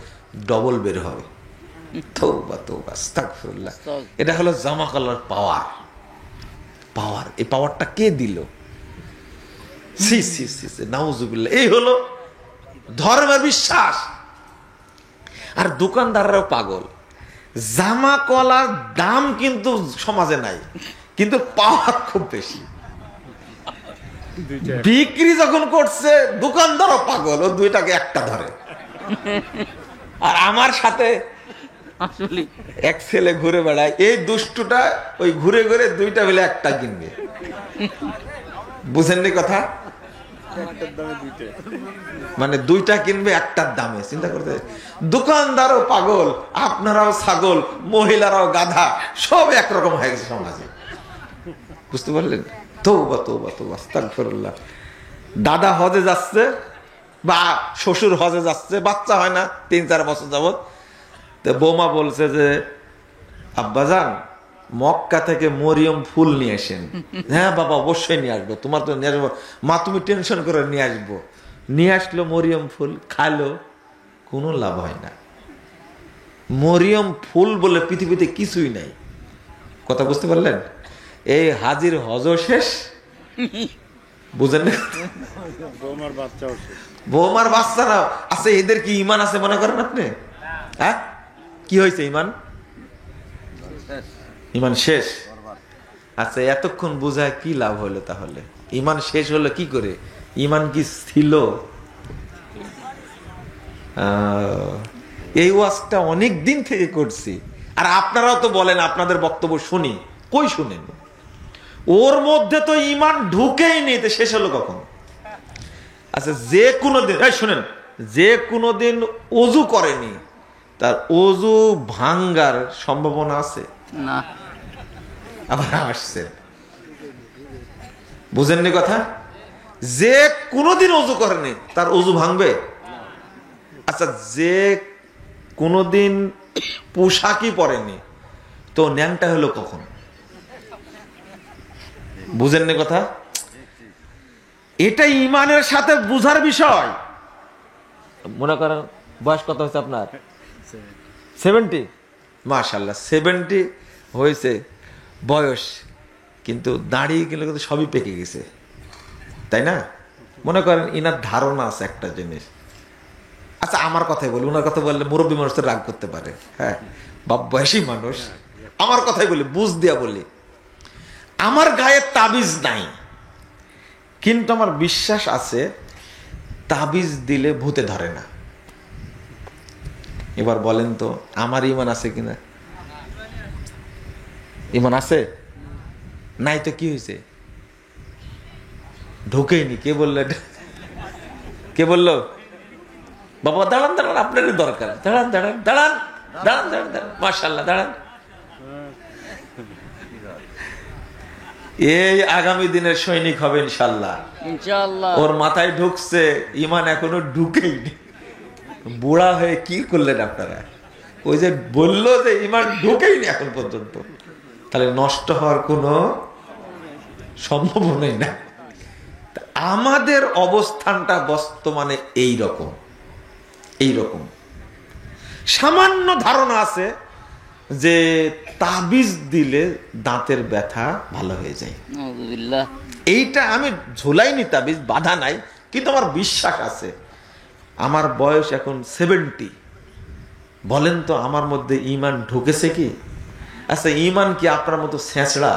Speaker 1: ডবল বের হবে। তৌবা তৌবা, আস্তাগফিরুল্লাহ। এটা হলো জামা কলার পাওয়ার। পাওয়ার, এই পাওয়ারটা কে দিল? সি সি সি, নাউজুবিল্লাহ। এই হলো ধর্মের বিশ্বাস। আর দোকানদাররাও পাগল। জামা কলার দাম কিন্তু সমাজে নাই, কিন্তু পাওয়ার খুব বেশি। বিক্রি যখন করছে দোকানদারও পাগল, ও দুইটাকে একটা ধরে। আর আমার সাথে
Speaker 2: আসলে
Speaker 1: এক ছেলে ঘুরে বেড়ায়, এই দুষ্টুটা ওই ঘুরে ঘুরে দুইটা মিলে একটা কিনবে। বুঝেননি কথা? মানে দুইটা কিনবে একটার দামে। চিন্তা করতে, দোকানদারও পাগল, আপনারাও ছাগল, মহিলারাও গাধা, সব একরকম হয়ে গেছে সমাজে। বুঝতে পারলেন? তৌবা তৌবা তৌবা, আস্তাগফিরুল্লাহ। দাদা হজে যাচ্ছে বা শ্বশুর হজে যাচ্ছে, বাচ্চা হয় না 3-4 বছর যাবত। তো বৌমা বলছে যে আব্বাজান মক্কা থেকে মরিয়ম ফুল নিয়ে আসেন। হ্যাঁ বাবা, অবশ্যই নিয়ে আসবো, তোমার তো নিয়ে আসবো মা, তুমি টেনশন করে নিয়ে আসবো। নিয়ে আসলো মরিয়ম ফুল, খালো, কোনো লাভ হয় না। মরিয়ম ফুল বলে পৃথিবীতে কিছুই নাই। কথা বুঝতে পারলেন? এই হাজির হজ শেষ, বুঝেন না? বৌমার বাচ্চারা আছে, এদের কি ইমান আছে মনে করেন আপনি? হ্যাঁ, কি হয়েছে? ইমান, ইমান শেষ। আচ্ছা, এতক্ষণ বোঝায় কি লাভ হলো তাহলে? ইমান শেষ হলো কি করে? ইমান কি ছিল? এই ওয়াজটা অনেক দিন থেকে করছি, আর আপনারাও তো বলেন, আপনাদের বক্তব্য শুনি, কই শুনেন? ওর মধ্যে তো ইমান ঢুকেই নেই, তো শেষ হলো কখন? আচ্ছা, যে কোনো দিন, শুনেন, যে কোনো দিন অজু করেনি, তার অজু ভাঙ্গার সম্ভাবনা আছে
Speaker 2: না।
Speaker 1: আবার আসছে, বুঝেননি কথা? যে কোনোদিন অজু করেনি তার অজু ভাঙবে? আচ্ছা, যে কোনোদিন পোশাকই পরেনি, তো ন্যাংটা হলো কখন? বুঝেননি কথা? এটা ইমানের সাথে বুঝার বিষয়। মনে করেন বয়স কত হয়েছে আপনার? 70। মাশাআল্লাহ, 70 হয়েছে বয়স, কিন্তু দাঁড়িয়ে গেলে কিন্তু সবই পেকে গেছে, তাই না? মনে করেন ইনার ধারণা আছে একটা জিনিস। আচ্ছা, আমার কথাই বলি, ওনার কথা বললে মুরব্বী মানুষ তো রাগ করতে পারে। হ্যাঁ, বাপ বয়সী মানুষ, আমার কথাই বলি, বুঝ দিয়া বলি। আমার গায়ে তাবিজ নাই, কিন্তু আমার বিশ্বাস আছে তাবিজ দিলে ভূতে ধরে না। এবার বলেন তো আমার ইমান আছে কিনা? ইমান আছে? নাই তো কি হয়েছে? ঢুকেইনি। কে বললো এটা? কে বললো? বাবা দাঁড়ান দাঁড়ান, আপনারই দরকার। দাঁড়ান দাঁড়ান দাঁড়ান দাঁড়ান দাঁড়ান দাঁড়ান, মাশাআল্লাহ, দাঁড়ান। এই আগামী দিনের সৈনিক হবে ইনশাল্লাহ,
Speaker 2: ইনশাআল্লাহ।
Speaker 1: ওর মাথায় ঢুকছে, ইমান এখনো ঢুকেইনি। বুড়া হয়ে কি করলেন আপনারা? ওই যে বললো যে ইমান ঢুকেইনি এখন পর্যন্ত, তাহলে নষ্ট হওয়ার কোনো সম্ভাবনাই না। আমাদের অবস্থানটা বর্তমানে এই রকম। সামান্য ধারণা আছে, যে তাবিজ দিলে দাঁতের ব্যথা ভালো হয়ে যায়।
Speaker 2: নাউযুবিল্লাহ।
Speaker 1: এইটা আমি ঝোলাইনি তাবিজ, বাধা নাই, কিন্তু আমার বিশ্বাস আছে। আমার বয়স এখন 70। বলেন তো আমার মধ্যে ঈমান ঢুকেছে কি? আচ্ছা, ঈমান কি আপনার মতো ছেঁচড়া,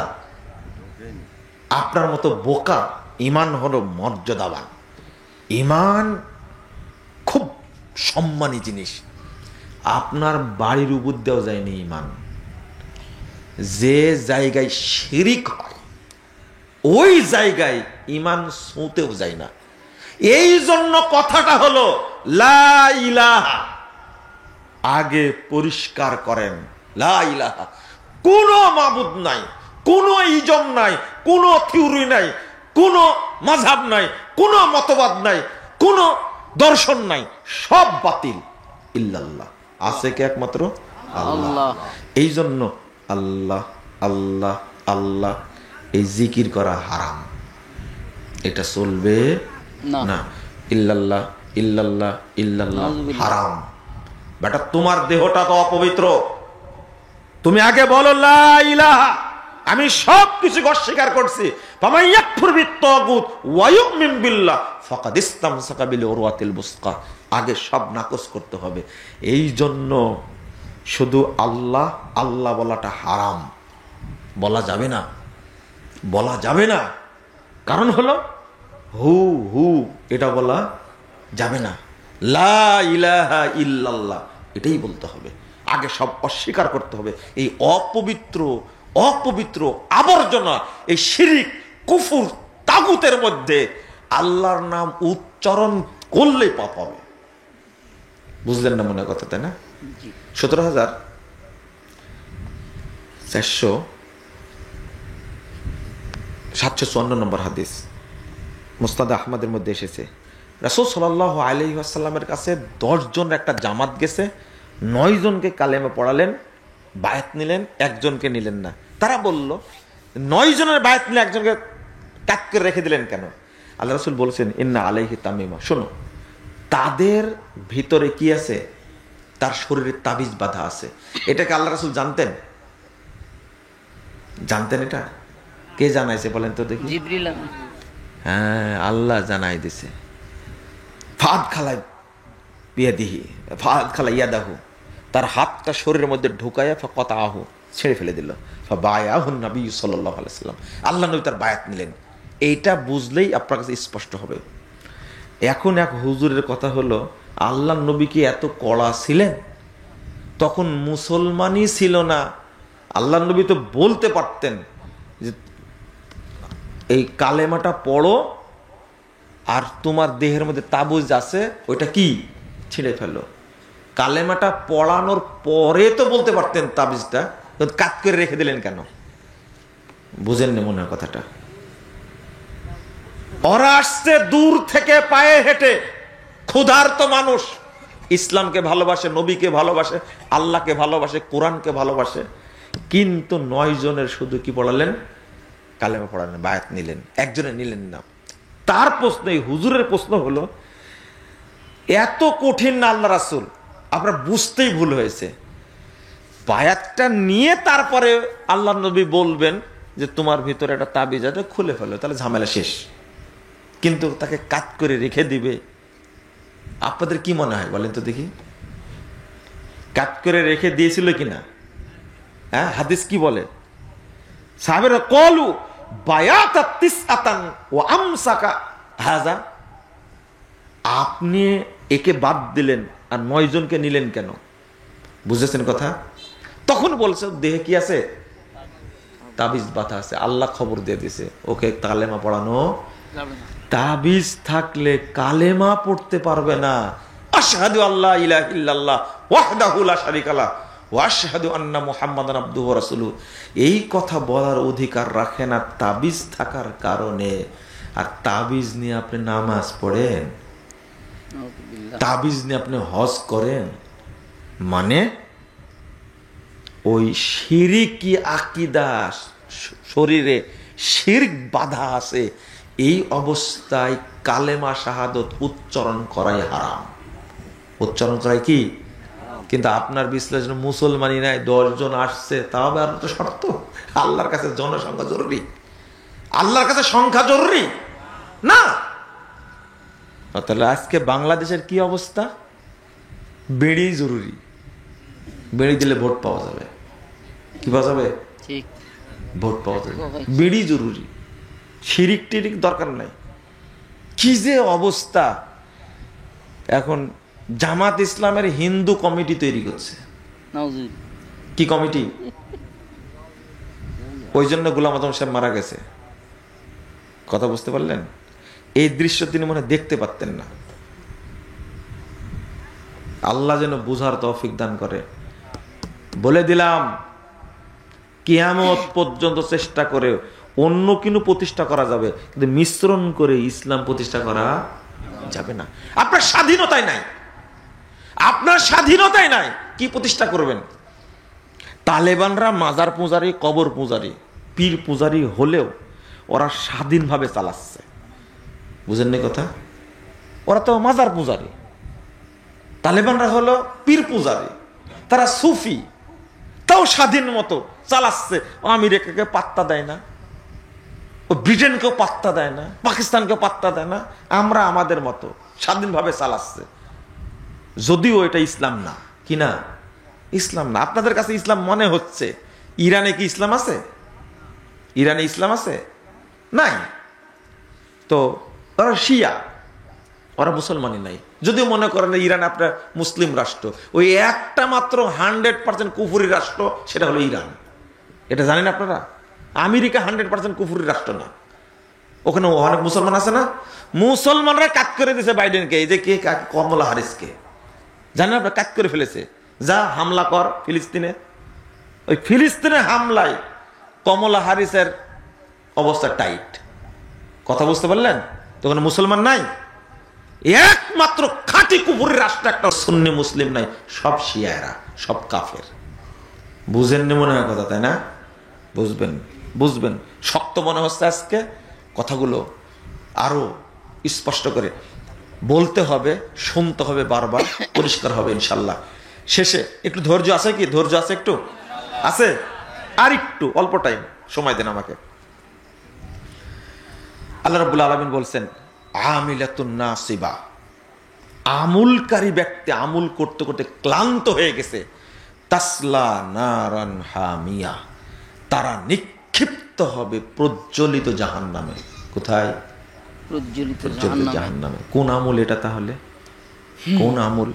Speaker 1: আপনার মতো বোকা? ঈমান হলো মর্যাদাবান, ঈমান খুব সম্মানী জিনিস। আপনার বাড়ির উপর দেওয়া যায়নি ঈমান। যে জায়গায় শিরিক হয় ওই জায়গায় ঈমান ছুঁতেও যায় না। এই জন্য কথাটা হলো লা ইলাহা, আগে পরিষ্কার করেন লা ইলাহা, কোনো মাবুদ নাই, কোনো ইজম নাই, কোনো থিওরি নাই, কোনো মাযহাব নাই, কোনো মতবাদ নাই, কোনো দর্শন নাই, সব বাতিল। ইল্লাল্লাহ, আছে কে? একমাত্র আল্লাহ। এই জন্য আল্লাহ আল্লাহ আল্লাহ এই জিকির করা হারাম, এটা চলবে না। ইল্লাল্লাহ ইল্লাল্লাহ ইল্লাল্লাহ হারাম। বেটা, তোমার দেহটা তো অপবিত্র, তুমি আগে বলো লা ইলাহা, আমি সব কিছু অস্বীকার করছি। ফামান ইয়াকফুর বিত্তাগুত ওয়া ইউমিন বিল্লাহ ফাকাদ ইসতামসাকা বিল উরওয়াতিল বুসকা। আগে সব নাকচ করতে হবে। এই জন্য শুধু আল্লাহ আল্লাহ বলাটা হারাম, বলা যাবে না, বলা যাবে না। কারণ হলো হু হু এটা বলা যাবে না। লা ইলাহা ইল্লাল্লাহ এটাই বলতে হবে। আগে সব অস্বীকার করতে হবে। এই অপবিত্র অপবিত্র আবর্জনা, এই শিরিক কুফুর তাগুতের মধ্যে আল্লাহর নাম উচ্চারণ করলেই পাপ হবে। বুঝলেন না মনে কথা, তাই না? 17,454 নম্বর হাদিস মুসনাদ আহমদের মধ্যে এসেছে, রাসূল সাল্লাল্লাহু আলাইহি ওয়াসাল্লামের কাছে 10 জনের একটা জামাত গেছে, 9 জনকে কালেমা পড়ালেন, বায়াত নিলেন, একজনকে নিলেন না। তারা বলল 9 জনের বায়াত নিলে একজনকে কাট করে রেখে দিলেন কেন? আল্লাহ রাসূল বলছেন ইন্না আলাইহি তামিমা, শোনো তাদের ভিতরে কি আছে? তার শরীরে তাবিজ বাঁধা আছে। এটাকে আল্লাহ রাসূল জানতেন? জানতেন? এটা কে জানাইছে বলেন তো দেখি?
Speaker 2: জিবরিল।
Speaker 1: হ্যাঁ, আল্লাহ জানাই দিছে। ফাদ খালাই বিয়াদিহি, ফাদ খালাই ইয়াদাহু, তার হাতটা শরীরের মধ্যে ঢুকাইয়া ফাকাতাহু, ছেড়ে ফেলে দিল। ফাবায়াহুন নবী সাল্লাল্লাহু আলাইহি ওয়াসাল্লাম, আল্লাহ নবী তার বায়াত নিলেন। এইটা বুঝলেই আপনার কাছে স্পষ্ট হবে। এখন এক হুজুরের কথা হলো, আল্লাহ নবী কি এত কড়া ছিলেন? তখন মুসলমানই ছিল না। আল্লাহ নবী তো বলতে পারতেন যে এই কালেমাটা পড়ো, আর তোমার দেহের মধ্যে তাবিজ আছে ওইটা কি ছিঁড়ে ফেলো। কালেমাটা পড়ানোর পরে তো বলতে পারতেন তাবিজটা, কাট করে রেখে দিলেন কেন? বুঝেন না মনে হয় কথাটা? ওরা আসছে দূর থেকে পায়ে হেঁটে, ক্ষুধার্ত মানুষ, ইসলামকে ভালোবাসে, নবীকে ভালোবাসে, আল্লাহকে ভালোবাসে, কোরআনকে ভালোবাসে, কিন্তু 9 জনের শুধু কি পড়ালেন? কালেমা পড়ালেন, বায়াত নিলেন, একজনে নিলেন না। তার প্রশ্ন, এই হুজুরের প্রশ্ন হলো, এত কঠিন না আল্লাহ রাসূল? আপনার বুঝতেই ভুল হয়েছে। বায়াতটা নিয়ে তারপরে আল্লাহ নবী বলবেন যে তোমার ভিতরে একটা তাবিজ আছে, খুলে ফেলো, তাহলে ঝামেলা শেষ। কিন্তু তাকে কাট করে রেখে দিবে। আপনাদের কি মনে হয় বলেন তো দেখি? কাট করে রেখে দিয়েছিল কিনা? হ্যাঁ, হাদিস কি বলে? সাহাবেরা কলু বায়াতা তিসআতান ওয়া আমসাকা হাযা, আপনি একে বাদ দিলেন আর 9 জনকে নিলেন কেন? বুঝেছেন কথা? তখন বলছে দেহে কি আছে? তাবিজ বাঁধা আছে। আল্লাহ খবর দিয়ে দিয়েছে ওকে কালেমা পড়ানো
Speaker 2: যাবে না।
Speaker 1: তাবিজ থাকলে কালেমা পড়তে পারবে না। আশহাদু আল্লা ইলাহা ইল্লাল্লাহ ওয়াহদাহু লা শারীকা লাহু ওয়া আশহাদু আন্না মুহাম্মাদান আবদুহু ওয়া রাসূলুহু, এই কথা বলার অধিকার রাখে না তাবিজ থাকার কারণে। আর তাবিজ নিয়ে আপনি নামাজ পড়েন, তাবিজ নিয়ে আপনি হজ করেন, মানে ওই শিরকি আকীদা শরীরে শিরক বাধা আছে। এই অবস্থায় কালেমা শাহাদত উচ্চারণ করাই হারাম। উচ্চারণ করাই কি কিন্তু আপনার বিশ্লেষণ মুসলমানই নাই, 10 জন আসছে, তাও আবার তো শর্ত। আল্লাহর কাছে জনসংখ্যা জরুরি? আল্লাহর কাছে সংখ্যা জরুরি না। তাহলে আজকে বাংলাদেশের কি অবস্থা? বেড়ি জরুরি, বেড়ি দিলে ভোট পাওয়া যাবে। কি পাওয়া যাবে?
Speaker 2: ঠিক।
Speaker 1: ভোট পাওয়া যাবে, বেড়ি জরুরি। শিরিক টিরিক দরকার নাই। কি যে অবস্থা! এখন জামাত ইসলামের হিন্দু কমিটি তৈরি করছে।
Speaker 2: নাউজুবিল্লাহ।
Speaker 1: কি কমিটি? ওই জন্য গোলাম আজম সাহেব মারা গেছে। কথা বুঝতে পারলেন? এই দৃশ্য তিনি মনে হয় দেখতে পারতেন না। আল্লাহ যেন বুঝার তৌফিক দান করে। বলে দিলাম, কিয়ামত পর্যন্ত চেষ্টা করে অন্য কিছু প্রতিষ্ঠা করা যাবে, কিন্তু মিশ্রণ করে ইসলাম প্রতিষ্ঠা করা যাবে না। আপনার স্বাধীনতাই নাই, আপনার স্বাধীনতাই নাই, কি প্রতিষ্ঠা করবেন? তালেবানরা মাজার পূজারি, কবর পূজারি, পীর পূজারি হলেও ওরা স্বাধীনভাবে চালাচ্ছে। বুঝেননি কথা? ওরা তো মাজার পূজারি, তালেবানরা হলো পীর পূজারি, তারা সুফি, তাও স্বাধীন মতো চালাচ্ছে। ও আমেরিকাকে পাত্তা দেয় না, ও ব্রিটেনকেও পাত্তা দেয় না, পাকিস্তানকেও পাত্তা দেয় না। আমরা আমাদের মতো স্বাধীনভাবে চালাচ্ছে, যদিও এটা ইসলাম না। কি না? ইসলাম না। আপনাদের কাছে ইসলাম মনে হচ্ছে। ইরানে কি ইসলাম আছে? ইরানে ইসলাম আছে? নাই। তো ওরা শিয়া, ওরা মুসলমানই নাই। যদিও মনে করেন ইরান আপনার মুসলিম রাষ্ট্র, ওই একটা মাত্র 100% কুফরি রাষ্ট্র, সেটা হলো ইরান। এটা জানেন আপনারা? আমেরিকা 100% কুফরি রাষ্ট্র না। ওখানে অনেক মুসলমান আছে না? মুসলমানরা কাট করে দিয়েছে বাইডেনকে, এই যে কে, কমলা হারিসকে জানেন আপনারা, কাট করে ফেলেছে। যা হামলা কর ফিলিস্তিনে। ওই ফিলিস্তিনে হামলায় কমলা হারিসের অবস্থা টাইট। কথা বুঝতে পারলেন? তো ওখানে মুসলমান নাই। একমাত্র খাঁটি কুফরি রাষ্ট্র একটা সুন্নি মুসলিম নাই, সব শিয়ারা, সব কাফের। বুঝেননি মনে হয় কথা, তাই না? বুঝবেন, বুঝবেন। শক্ত মনে হচ্ছে আজকে, কথাগুলো আরো স্পষ্ট করে বলতে হবে, শুনতে হবে, বারবার পরিষ্কার হবে ইনশাল্লাহ। শেষে একটু ধৈর্য আছে কি? ধৈর্য আছে? একটু আছে? আর একটু অল্প টাইম সময় দেন আমাকে। আল্লাহ রাব্বুল আলামিন বলছেন, আমিলাতুন নাসিবা, আমুলকারী ব্যক্তি আমুল করতে করতে ক্লান্ত হয়ে গেছে। তাসলা নারান হামিয়া, তারা নিক্ষিপ্ত হবে প্রজ্বলিত জাহান্নামে। কোথায়?
Speaker 2: প্রজ্বলিত
Speaker 1: জাহান্নামে। কোন আমল এটা তাহলে? কোন আমল?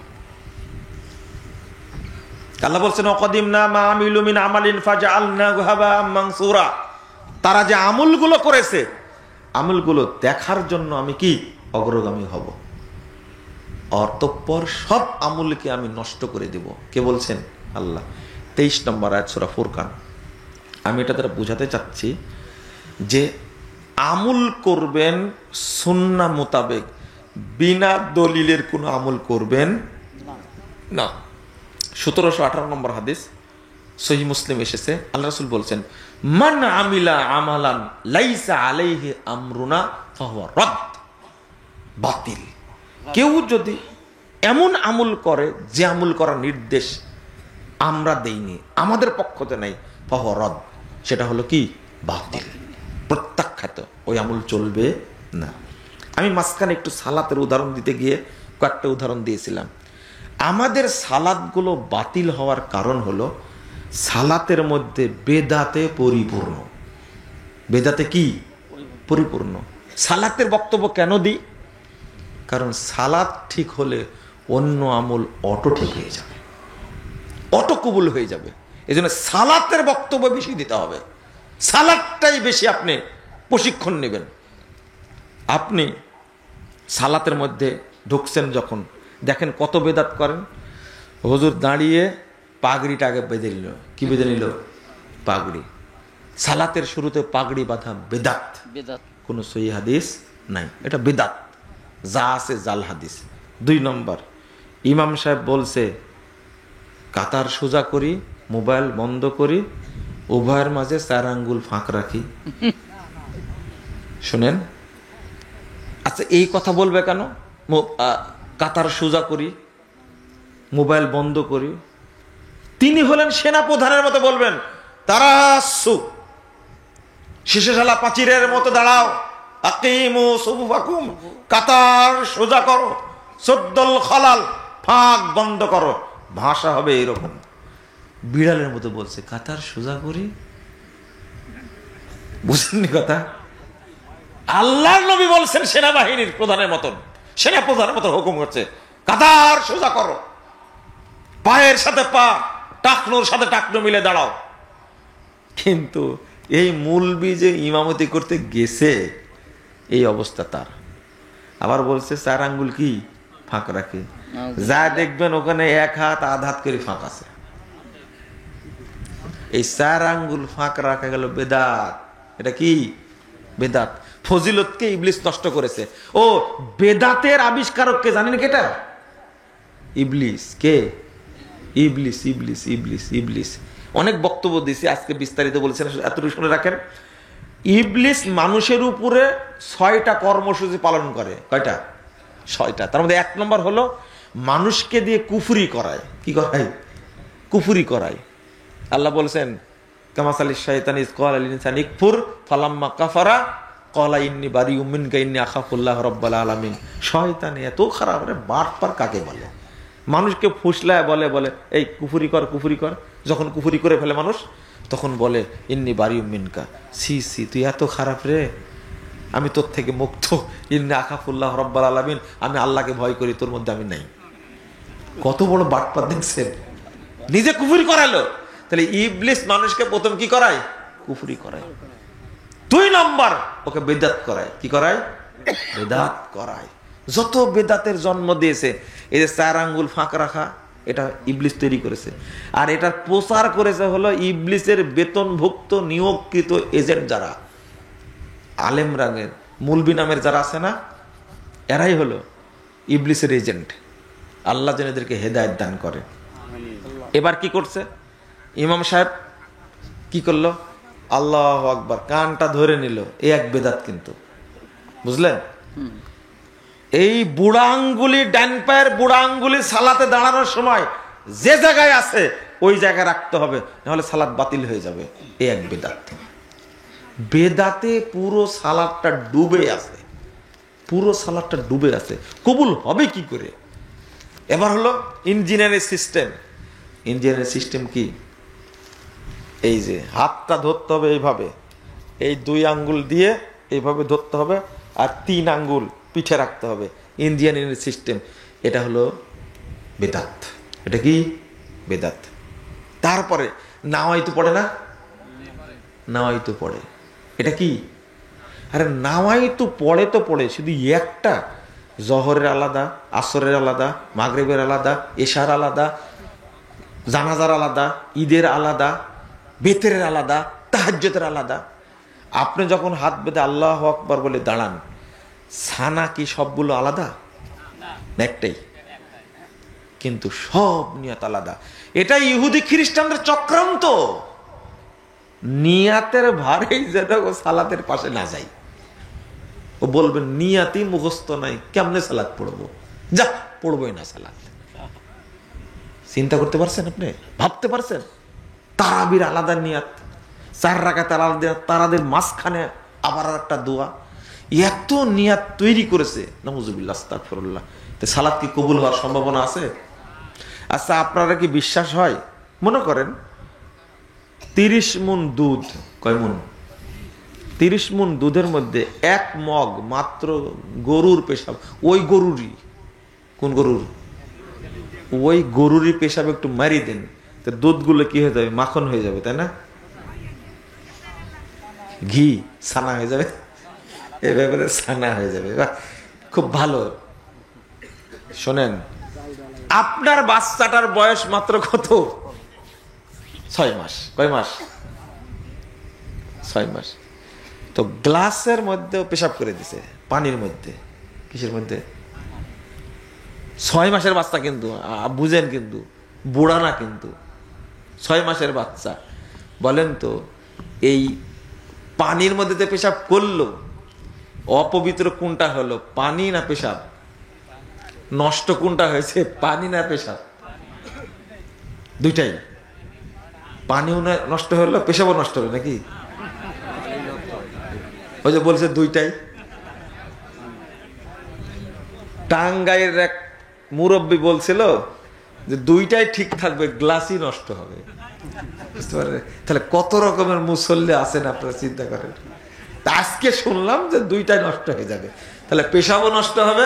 Speaker 1: আল্লাহ বলছেন, ওয়াকাদিমনা মা আমিলু মিন আমালিন ফাজআলনাহু হাবাআম মানসুরা। তারা যে আমলগুলো করেছে, আমলগুলো দেখার জন্য আমি কি অগ্রগামী হব, অতঃপর সব আমলকে আমি নষ্ট করে দেব। কে বলছেন? আল্লাহ। 23 নম্বর আয়াত সূরা ফুরকান। আমি এটা দ্বারা বুঝাতে চাচ্ছি যে আমল করবেন সুন্নাহ মোতাবেক, বিনা দলিলের কোনো আমল করবেন না। 1718 নম্বর হাদিস সহিহ মুসলিম এসেছে, আল্লাহ রাসূল বলছেন, মান আমিলা আমালান লাইসা আলাইহি আমরুনা ফাহুয়া রাদ, বাতিল। কেউ যদি এমন আমল করে যে আমল করার নির্দেশ আমরা দেইনি, আমাদের পক্ষতে নাই, ফাহুয়া রাদ, সেটা হলো কি? বাতিল, প্রত্যাখ্যাত। ওই আমল চলবে না। আমি মাঝখানে একটু সালাতের উদাহরণ দিতে গিয়ে কয়েকটা উদাহরণ দিয়েছিলাম। আমাদের সালাতগুলো বাতিল হওয়ার কারণ হলো সালাতের মধ্যে বেদাতে পরিপূর্ণ। বেদাতে কি? পরিপূর্ণ। সালাতের বক্তব্য কেন দিই? কারণ সালাত ঠিক হলে অন্য আমল অটো ঠিক হয়ে যাবে, অটো কবুল হয়ে যাবে। এই জন্য সালাতের বক্তব্য বেশি দিতে হবে, সালাতটাই বেশি আপনি প্রশিক্ষণ নেবেন। আপনি সালাতের মধ্যে ঢুকছেন যখন, দেখেন কত বেদাত করেন। হুজুর দাঁড়িয়ে পাগড়িটা আগে বেঁধে নিল। কি বেঁধে নিল? পাগড়ি। সালাতের শুরুতে পাগড়ি বাঁধা বেদাত, কোনো সহিহ হাদিস নাই, এটা বেদাত, যা আছে জাল হাদিস। 2 নম্বর, ইমাম সাহেব বলছে কাতার সোজা করি, মোবাইল বন্ধ করি, উভয়ের মাঝে 4 আঙ্গুল ফাঁক রাখি। শুনেন, আচ্ছা এই কথা বলবে কেন? কাতার সোজা করি, মোবাইল বন্ধ করি। তিনি হলেন সেনাপ্রধানের মতো বলবেন, তারাসু, শেষে শালা পাচিরের মতো দাঁড়াও, আকিমু সুফুফাকুম, কাতার সোজা করো, সদ্দল খালাল, ফাঁক বন্ধ করো। ভাষা হবে এরকম। বিড়ালের মতো বলছে, কাতার সোজা করি। বুঝলেন কথা? আল্লাহর নবী বলছেন সেনাবাহিনীর প্রধানের মতন, সেনা প্রধানের মতো হুকুম করছে, কাতার সোজা করো, পায়ের সাথে পা, টাকনুর সাথে টাকনু মিলে দাঁড়াও। কিন্তু এই মুলবি যে ইমামতি করতে গেছে, এই অবস্থা তার। আবার বলছে 4 আঙ্গুল কি ফাঁক রাখে। যা দেখবেন ওখানে 1 হাত আধ হাত করে ফাঁক আছে। এই 4 আঙ্গুল ফাঁক রাখা গেল বেদাত। এটা কি বেদাত? ফজিলতকে ইবলিস নষ্ট করেছে। ও বেদাতের আবিষ্কারক কে জানেন? কেটা ইবলিস। কে? ইবলিস, ইবলিস, ইবলিস, ইবলিস। অনেক বক্তব্য দিয়েছি, আজকে বিস্তারিত বলেছেন, এতটুকু শুনে রাখেন। ইবলিস মানুষের উপরে 6টা কর্মসূচি পালন করে। কয়টা? 6টা। তার মধ্যে 1 নম্বর হলো মানুষকে দিয়ে কুফরি করায়। কি করায়? কুফরি করায়। আল্লাহ বলেছেন, কামাসালিস শাইতান ইজ ক্বালা লিল ইনসানি ইকফুর ফালাম্মা কাফারা ক্বালা ইন্নী বারিউম মিনকা ইন্নী আখাফুল্লাহ রাব্বাল আলামিন। শয়তান এত খারাপ রে, বাটপার কাকে বলে? মানুষকে ফুসলায় বলে বলে এই কুফরি কর, কুফরি কর। যখন কুফরি করে ফেলে মানুষ, তখন বলে ইন্নী বারিউম মিনকা, সি সি তুই এত খারাপ রে, আমি তোর থেকে মুক্ত। ইন্নী আখাফুল্লাহ রাব্বাল আলামিন, আমি আল্লাহকে ভয় করি, তোর মধ্যে আমি নাই। কত বড় বাটপার দেখছেন? নিজে কুফরি করালো। তাহলে ইবলিস মানুষকে প্রথম কি করায়? কুফরি করায়। 2 নম্বর ওকে বেদাত করায়। কি করায়? বেদাত করায়। যত বেদাতের জন্ম দিয়েছে, এই যে 4 আঙ্গুল ফাঁক রাখা, এটা ইবলিস তৈরি করেছে। আর এটার প্রচার করেছে হলো ইবলিসের বেতনভুক্ত নিয়োগকৃত এজেন্ট যারা, আলেম রাঙের মুলবি নামের যারা আছে না, এরাই হলো ইবলিসের এজেন্ট। আল্লাহ যেন এদেরকে হেদায়েত দান করে। এবার কি করছে ইমাম সাহেব? কি করলো? আল্লাহু আকবার, কানটা ধরে নিল। এই এক বেদাত কিন্তু, বুঝলেন? এই বুড়া আঙ্গুলি, ডান পায়ের বুড়া আঙ্গুলি সালাতে দাঁড়ানোর সময় যে জায়গায় আছে ওই জায়গায় রাখতে হবে, নাহলে সালাত বাতিল হয়ে যাবে। এই এক বেদাত। বেদাতে পুরো সালাতটা ডুবে আছে, পুরো সালাতটা ডুবে আছে। কবুল হবে কি করে? এবার হলো ইঞ্জিনিয়ারিং সিস্টেম। ইঞ্জিনিয়ারিং সিস্টেম কি? এই যে হাতটা ধরতে হবে এইভাবে, এই 2 আঙ্গুল দিয়ে এইভাবে ধরতে হবে, আর 3 আঙ্গুল পিঠে রাখতে হবে। Engineering system. এটা হলো বেদাত। এটা কি? বেদাত। তারপরে নাওয়াইতু পড়ে না? নাওয়াইতু পড়ে। এটা কি? আরে নাওয়াইতু পড়ে তো পড়ে, শুধু একটা। জহরের আলাদা, আসরের আলাদা, মাগরিবের আলাদা, এশার আলাদা, জানাজার আলাদা, ঈদের আলাদা, বেতের আলাদা, তাহাজ্জুদের আলাদা। আপনি যখন হাত বেঁধে আল্লাহু আকবার বলে দাঁড়ান, সানা কি সবগুলো আলাদা? একটাই, কিন্তু সব নিয়াত আলাদা। এটা ইহুদি খ্রিস্টানদের চক্রান্ত। নিয়াতের ভারেই যেন ও সালাতের পাশে না যায়। ও বলবেন নিয়াতি মুখস্থ নাই, কেমনে সালাত পড়বো? যা, পড়বোই না সালাত। চিন্তা করতে পারছেন আপনি? ভাবতে পারছেন? তারাবির আলাদা নিয়াত, 4 রাকাত আলাদা, তারাদের মাঝখানে আবার একটা দোয়া। এত নিয়াত তৈরি করেছে, নাউজুবিল্লাহ, আস্তাগফিরুল্লাহ। তো সালাত কি কবুল হওয়ার সম্ভাবনা আছে? আচ্ছা, আপনারা কি বিশ্বাস হয়? মনে করেন 30 মণ দুধ। কয় মণ? 30 মণ দুধের মধ্যে 1 মগ মাত্র গরুর পেশাব। ওই গরুরই, কোন গরুর? ওই গরুরই পেশাব একটু মারি দেন, তো দুধগুলো কি হয়ে যাবে? মাখন হয়ে যাবে, তাই না? ঘি, ছানা হয়ে যাবে। এই ব্যাপারে ছানা হয়ে যাবে। খুব ভালো। শোনেন, আপনার বাচ্চাটার বয়স মাত্র কত? 6 মাস। কয় মাস? 6 মাস। তো গ্লাসের মধ্যে পেশাব করে দিছে, পানির মধ্যে। কিসের মধ্যে? 6 মাসের বাচ্চা কিন্তু, বুঝেন কিন্তু, বুড়া না কিন্তু, 6 মাসের বাচ্চা। বলেন তো, এই পানির মধ্যে যে পেশাব করলো, অপবিত্র কোনটা হলো? পানি না পেশাব? নষ্ট কোনটা হয়েছে? পানি না পেশাব? দুইটাই, পানিও নষ্ট হলো, পেশাবও নষ্ট হলো নাকি? ওই যে বলছে দুইটাই। টাঙ্গাইয়ের এক মুরব্বী বলছিল যে দুইটাই ঠিক থাকবে, গ্লাসই নষ্ট হবে। বুঝতে পারলেন? তাহলে কত রকমের মুসল্লি আছেন আপনারা চিন্তা করেন। আজকে শুনলাম যে দুইটাই নষ্ট হয়ে যাবে, তাহলে পেশাবও নষ্ট হবে।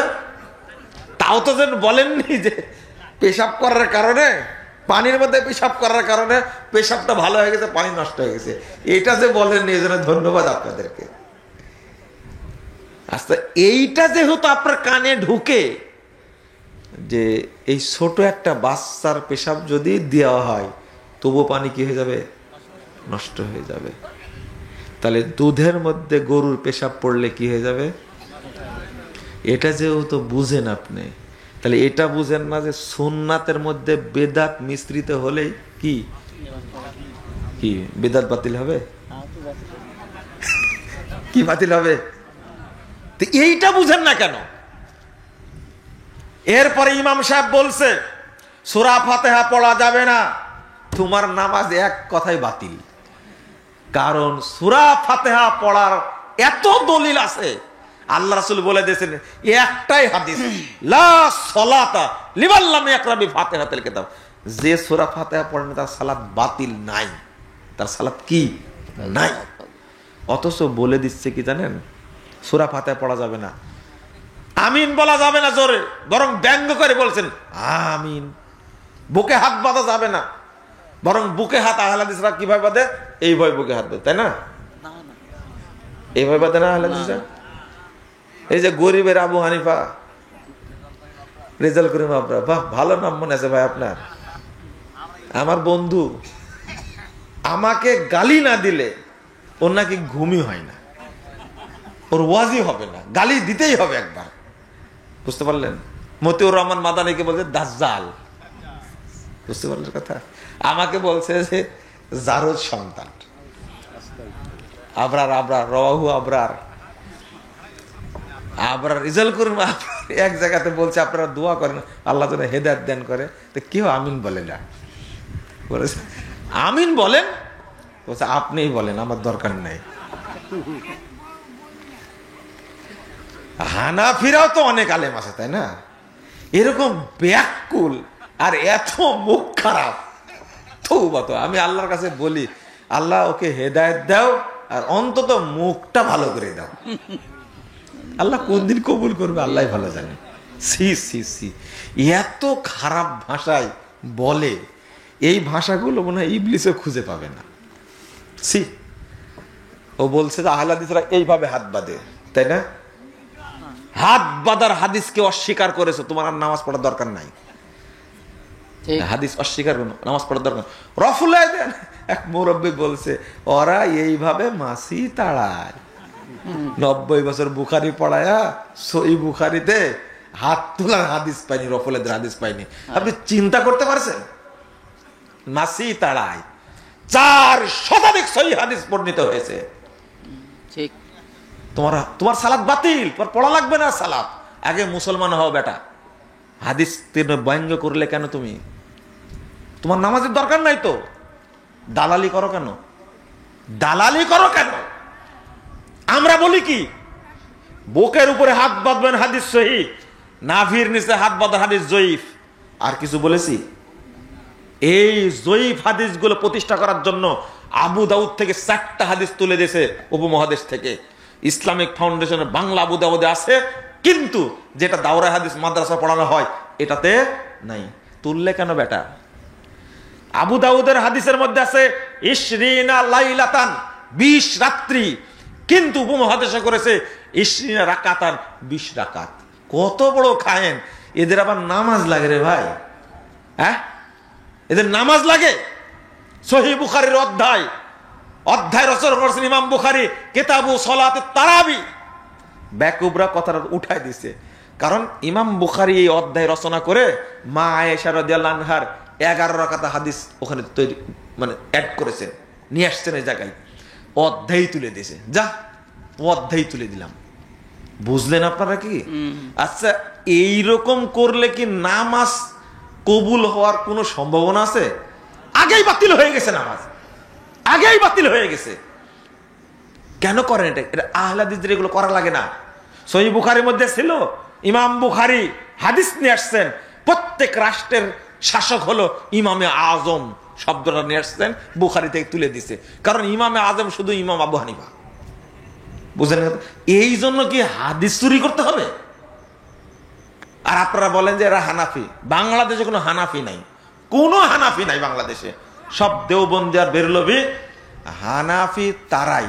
Speaker 1: তাও তো যেন বলেননি যে পেশাব করার কারণে, পানির মধ্যে পেশাব করার কারণে পেশাবটা ভালো হয়ে গেছে, পানি নষ্ট হয়ে গেছে, এটা যে বলেননি, এই জন্য ধন্যবাদ আপনাদেরকে। আচ্ছা, এইটা যেহেতু আপনার কানে ঢুকে যে এই ছোট একটা বাচ্চার পেশাব যদি দেওয়া হয় তবুও পানি কি হয়ে যাবে? নষ্ট হয়ে যাবে। তাহলে দুধের মধ্যে গরুর পেশাব পড়লে কি হয়ে যাবে? এটা যেহেতু বুঝেন আপনি, তাহলে এটা বুঝেন না যে সুন্নাতের মধ্যে বেদাত মিশ্রিত হলেই কি কি বেদাত বাতিল হবে? কি বাতিল হবে? এইটা বুঝেন না কেন? এরপরে ইমাম সাহেব বলছে সূরা ফাতিহা পড়া যাবে না, তোমার নামাজ এক কথায় বাতিল। কারণ সূরা ফাতিহা পড়ার এত দলিল আছে, আল্লাহ রাসূল বলে দিয়েছেন একটাই হাদিস, লা সালাতা লিমান লাম ইয়াকরা বিফাতিহাতিল কিতাব, যে সূরা ফাতিহা পড়ে না তার সালাত বাতিল নাই, তার সালাত কি নাই। অথচ বলে দিচ্ছে কি জানেন? সূরা ফাতিহা পড়া যাবে না, আমিন বলা যাবে না জোরে, বরং ব্যঙ্গ করে বলছেন আমিন। বুকে হাত বাঁধা যাবে না, বরং বুকে হাত আহলে হাদিসরা কিভাবে বাঁধে? এইভাবে বুকে হাত বাঁধে, তাই না? এইভাবে বাঁধে না আহলে হাদিসরা? এই যে গরিবের আবু হানিফা, রেজাল করিম আবরার, বাহ ভালো নাম মনে আছে ভাই আপনার। আমার বন্ধু, আমাকে গালি না দিলে ওর নাকি ঘুমই হয় না, ওর ওয়াজি হবে না, গালি দিতেই হবে একবার। বুঝতে পারলেন? মতিউর রহমান মাদানীকে বলছে দাজ্জাল। বুঝতে পারলেন কথা? আমাকে বলছে যে জারদ সন্তান, আবরার আবরার রওয়াহু আবরার আবরার রিজাল করুন। এক জায়গাতে বলছে আপনারা দোয়া করেন আল্লাহ যেন হেদায়েত দান করে, তো কেউ আমিন বলে না। বলেছে আমিন বলেন, বলছে আপনিই বলেন, আমার দরকার নাই। হানাফিরাও তো অনেক আলেম আছে, তাই না? এরকম ব্যাকুল আর এত মুখ খারাপ, তওবা তো। আমি আল্লাহর কাছে বলি, আল্লাহ ওকে হেদায়েত দাও আর অন্তত মুখটা ভালো করে দাও। আল্লাহ কোন দিন কবুল করবে আল্লাহ ভালো জানে। সি সি সি, এত খারাপ ভাষায় বলে, এই ভাষাগুলো মনে হয় ইবলিসও খুঁজে পাবে না। সি, ও বলছে যে আহলে হাদিসরা এইভাবে হাত বাঁধে, তাই না? হাত বাঁধার হাদিসকে অস্বীকার করেছো, তোমার আর নামাজ পড়ার দরকার নাই। হাদিস অস্বীকার করো, নামাজ পড়ার দরকার। রফুল্লাহ দেন এক মুরব্বী বলছে ওরা এইভাবে মাসি তাড়ায়। 90 বছর বুখারি পড়ায়া সই বুখারিতে হাত তোলার হাদিস পাইনি, রফুল্লাহদের হাদিস পাইনি। আপনি চিন্তা করতে পারছেন? মাসি তাড়ায় 4 শতাধিক সই হাদিস বর্ণিত হয়েছে।
Speaker 2: ঠিক।
Speaker 1: তোমার সালাত বাতিল, তোমার পড়া লাগবে না সালাত। আগে মুসলমান হও বেটা, হাদিস ব্যঙ্গ করলে কেন তুমি? তোমার নামাজের দরকার নাই তো, দালালি করো কেন? দালালি করো কেন? আমরা বলি কি, বুকের উপরে হাত বাঁধবেন হাদিস সহিহ, নাভির নিচে হাত বাঁধার হাদিস জয়ীফ। আর কিছু বলেছি? এই জয়ীফ হাদিসগুলো প্রতিষ্ঠা করার জন্য আবু দাউদ থেকে 4টা হাদিস তুলে দিয়েছে উপমহাদেশ থেকে। ইসলামিক ফাউন্ডেশনের বাংলা আবু দাউদে আছে, কিন্তু যেটা দাওরা হাদিস মাদ্রাসা পড়ানো হয় এটাতে নাই। তুললে কেন বেটা? আবু দাউদের হাদিসের মধ্যে আছে ইশরিনা লাইলাতান, 20 রাত্রি, কিন্তু উপমহাদেশে করেছে ইশরিনা রাকাতান, 20 রাকাত। কত বড় খায়েন! এদের আবার নামাজ লাগে রে ভাই, হ্যাঁ? এদের নামাজ লাগে। সহিহ বুখারীর অধ্যায় রচনা করেছেন ইমাম বুখারী, কিতাবু সলাতে তারাবি। ব্যাকুবরা কথাটা উঠাই দিছে, কারণ ইমাম বুখারী এই অধ্যায় রচনা করে মা আয়েশা রাদিয়াল্লাহু আনহার 11 রাকাত হাদিস ওখানে তৈরি মানে অ্যাড করেছেন, নিয়ে আসছেন এই জায়গায়, অধ্যায় তুলে দিয়েছে। যা, অধ্যায় তুলে দিলাম। বুঝলেন আপনারা কি? আচ্ছা, এইরকম করলে কি নামাজ কবুল হওয়ার কোনো সম্ভাবনা আছে? আগেই বাতিল হয়ে গেছে নামাজ, আগেই বাতিল হয়ে গেছে। কেন করেন এটা? এটা আহলে হাদিসদের এগুলো করা লাগে না। সহিহ বুখারীর মধ্যে ছিল, ইমাম বুখারী হাদিস নিয়ে আসছেন, প্রত্যেক রাষ্ট্রের শাসক হলো ইমামে আজম শব্দটা নিয়ে আসছেন, বুখারী থেকে তুলে দিছে। কারণ ইমামে আজম শুধু ইমাম আবু হানিফা। বুঝলেন? এই জন্য কি হাদিস চুরি করতে হবে? আর আপনারা বলেন যে এরা হানাফি। বাংলাদেশে কোনো হানাফি নাই, কোনো হানাফি নাই বাংলাদেশে। সব দেওবন্দি আর বেরলভি। হানাফি তারাই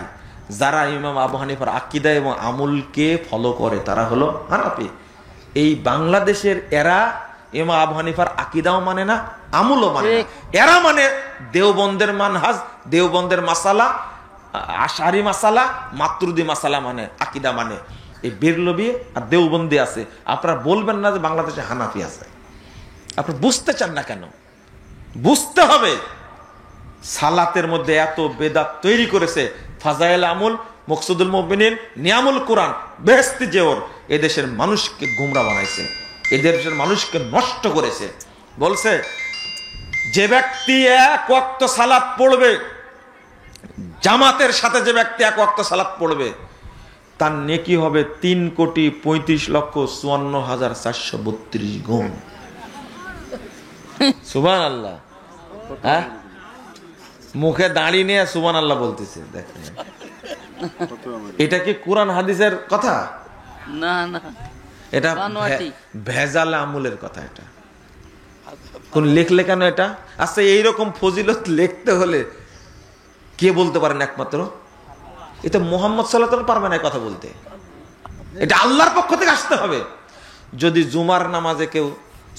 Speaker 1: যারা ইমাম আবু হানিফার আকীদা এবং আমলকে ফলো করে, তারা হলো হানাফি। এই বাংলাদেশের এরা ইমাম আবু হানিফার আকীদাও মানে না, আমলও মানে না। এরা মানে দেওবন্দের মানহাজ, দেওবন্দের মাসালা, আশারি মাসালা, মাতুরিদি মাসালা মানে, আকীদা মানে। এই বেরলভি আর দেওবন্দি আছে। আপনারা বলবেন না যে বাংলাদেশে হানাফি আছে। আপনি বুঝতে চান না কেন? বুঝতে হবে। সালাতের মধ্যে এত বেদাত তৈরি করেছে, ফাজাইল আমল, মকসুদুল মুমিনিন, নিয়ামুল কোরআন, বেহেশতি জেওর, এদেশের মানুষকে গোমরা বানাইছে, এদেশের মানুষকে নষ্ট করেছে। বলছে যে ব্যক্তি এক ওয়াক্ত সালাত পড়বে, জামাতের সাথে যে ব্যক্তি এক ওয়াক্ত সালাত পড়বে, তার নেকি হবে 3,35,54,432 গুণ। সুবহানাল্লাহ। হ্যাঁ, মুখে দাঁড়িয়ে নিয়ে সুবহানাল্লাহ বলতেছে। দেখেন, এটা কি কোরআন হাদিসের কথা?
Speaker 2: না না,
Speaker 1: এটা ভেজাল আমলের কথা। এটা কোন লিখলে কেন এটা? আচ্ছা, এইরকম ফজিলত লিখতে হলে কে বলতে পারেন? একমাত্র এটা মুহাম্মদ সাল্লাল্লাহু আলাইহি ওয়াসাল্লাম পারবে না কথা বলতে। এটা আল্লাহর পক্ষ থেকে আসতে হবে। যদি জুমার নামাজে কেউ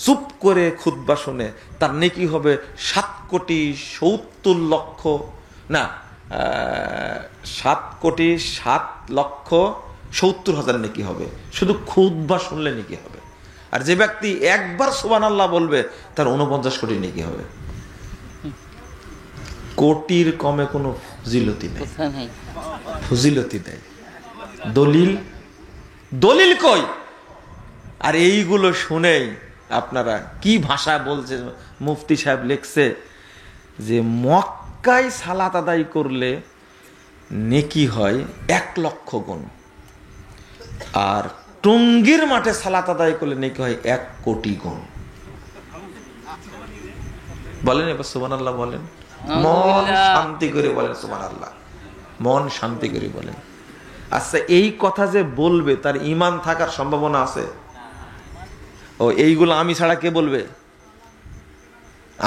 Speaker 1: চুপ করে খুতবা শুনে, তার নেকি হবে 7,70,000,000 নেকি হবে, শুধু খুতবা শুনলে নেকি হবে। আর যে ব্যক্তি একবার সুবহানাল্লাহ বলবে, তার 49 কোটি নেকি হবে। কোটির কমে কোনো ফজিলতি নেই, ফজিলতি নেই। দলিল, দলিল কই? আর এইগুলো শুনেই আপনারা কি ভাষা বলছে। মুফতি সাহেব লিখছে যে মক্কায় সালাত আদায় করলে নেকি হয় 1,00,000 গুণ, আর টঙ্গীর মাঠে সালাত আদায় করলে নেকি হয় 1 কোটি গুণ। বলেন এবার সুবহানাল্লাহ বলেন, মন শান্তি করে বলেন সুবহানাল্লাহ, মন শান্তি করে বলেন। আচ্ছা, এই কথা যে বলবে তার ঈমান থাকার সম্ভাবনা আছে? ও এইগুলো আমি ছাড়া কে বলবে?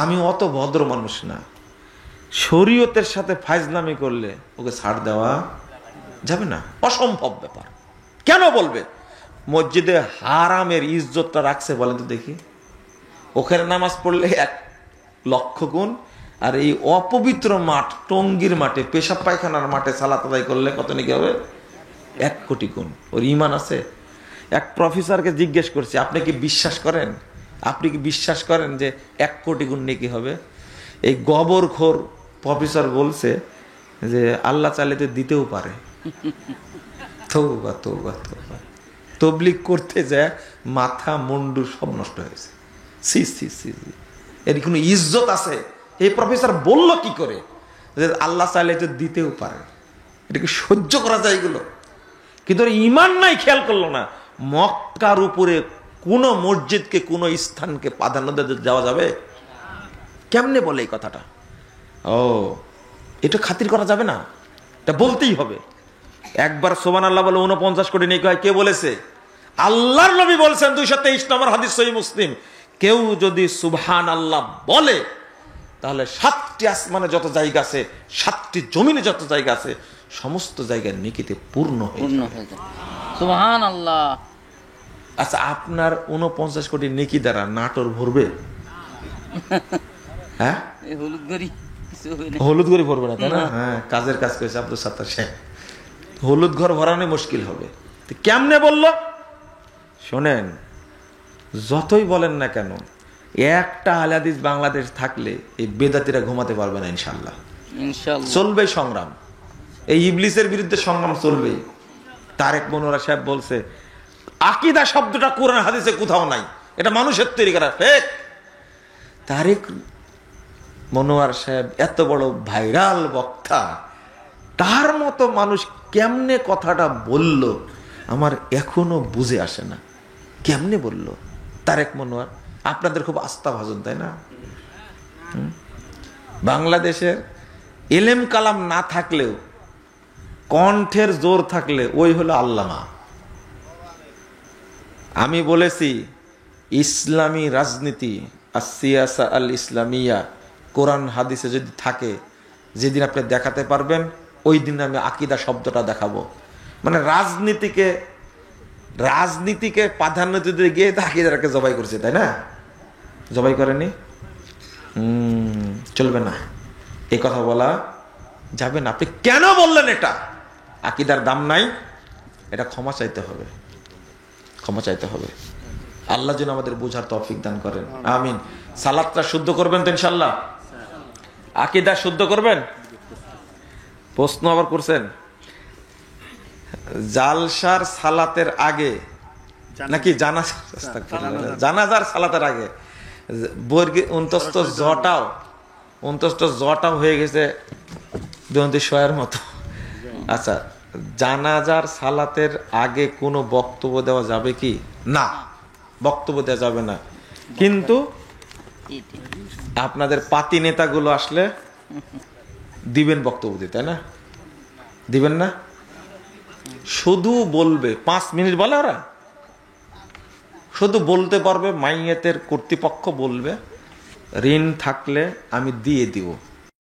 Speaker 1: আমি অত ভদ্র মানুষ না। শরীয়তের সাথে ফাইজলামি করলে ওকে ছাড় দেওয়া যাবে না, অসম্ভব ব্যাপার। কেন বলবে? মসজিদে হারামের ইজ্জতটা রাখছে বলেন তো দেখি। ওখানে নামাজ পড়লে 1,00,000 গুণ, আর এই অপবিত্র মাঠ, টঙ্গীর মাঠে, পেশাব পায়খানার মাঠে সালাত আদায় করলে কত নাকি হবে? 1 কোটি গুণ। ওর ঈমান আছে? এক প্রফেসরকে জিজ্ঞেস করছি, আপনি কি বিশ্বাস করেন, আপনি কি বিশ্বাস করেন যে 1 কোটি গুণ নেকি হবে? এই গবরখোর প্রফেসর বলছে যে আল্লাহ চাইলে তো দিতেও পারে। তৌবা তৌবা তৌবা। তবলিগ করতে যায় মাথা মুন্ডু সব নষ্ট হয়েছে। সি সি সি, এর কোনো ইজ্জত আছে? এই প্রফেসর বলল কি করে যে আল্লাহ চাইলে তো দিতেও পারে? এটা কি সহ্য করা যায় এগুলো? কিন্তু ঈমান নাই, খেয়াল করলো না। মক্কার উপরে কোন মসজিদকে, কোন স্থানকে প্রাধান্য দেওয়া যাবে? কেমনে বলে এই কথাটা? ও, এটা খাতির করা যাবে না, এটা বলতেই হবে। একবার সুবহানাল্লাহ বলে 49 কোটি নেকি হয়, কে বলেছে? আল্লাহর নবী বলছেন, 223 নম্বর হাদিস সহিহ মুসলিম, কেউ যদি সুবহানাল্লাহ বলে তাহলে 7টি আসমানে যত জায়গা আছে, 7টি জমিনে যত জায়গা আছে, সমস্ত জায়গায় নেকিতে পূর্ণ হয়ে যাবে।
Speaker 2: সুবহানাল্লাহ।
Speaker 1: আচ্ছা, আপনার 49 কোটি নেকি দ্বারা নাটোর ভরবে? হ্যাঁ, হলুদ ঘরে ভরবে না, তাই না? হ্যাঁ, কাজের কাজ করেছে আব্দুল সাত্তার সাহেব। হলুদ ঘর ভরানো মুশকিল হবে। কেমনে বলল শোনেন, যতই বলেন না কেন, একটা আহলে হাদিস বাংলাদেশ থাকলে এই বেদাতিরা ঘুমাতে পারবে না। ইনশাআল্লাহ চলবে সংগ্রাম, এই ইবলিসের বিরুদ্ধে সংগ্রাম চলবে। তারেক মনোয়ার সাহেব বলছে আকীদা শব্দটা কোরআন হাদিসে কোথাও নাই, এটা মানুষের তৈরি করা ফেক। তারেক মনোয়ার সাহেব এত বড় ভাইরাল বক্তা, তার মতো মানুষ কেমনে কথাটা বলল আমার এখনো বুঝে আসে না। কেমনে বলল তারেক মনোয়ার? আপনাদের খুব আস্থাভাজন, তাই না? বাংলাদেশের এলেম কালাম না থাকলেও কণ্ঠের জোর থাকলে ওই হলো আল্লামা। আমি বলেছি ইসলামী রাজনীতি আর সিয়াসা আল ইসলামিয়া কোরআন হাদিসে যদি থাকে, যেদিন আপনি দেখাতে পারবেন ওই দিন আমি আকীদা শব্দটা দেখাবো। মানে রাজনীতিকে প্রাধান্য দিতে গিয়ে আকীদাটাকে জবাই করছে, তাই না? জবাই করেনি? চলবে না, এই কথা বলা যাবে না। আপনি কেন বললেন এটা? আকীদার দাম নাই, এটা ক্ষমা চাইতে হবে, ক্ষমা চাইতে হবে। আল্লাহ যেন আমাদের বোঝার তৌফিক দান করেন, আমিন। সালাতটা শুদ্ধ করবেন তো ইনশাল্লাহ? আকীদা শুদ্ধ করবেন? প্রশ্ন আবার করছেন, জালসার সালাতের আগে নাকি জানাজার সালাতের আগে জটাও হয়ে গেছে শয়ের মতো। আচ্ছা, জানাজার সালাতের আগে কোনো বক্তব্য দেওয়া যাবে কি? না, বক্তব্য দেওয়া যাবে না। কিন্তু আপনাদের পাতি নেতাগুলো আসলে দিবেন বক্তব্য দিতে, তাই না? দিবেন না? শুধু বলবে, 5 মিনিট বলে ওরা, শুধু বলতে পারবে। মাইয়াতের কর্তৃপক্ষ বলবে ঋণ থাকলে আমি দিয়ে দিব।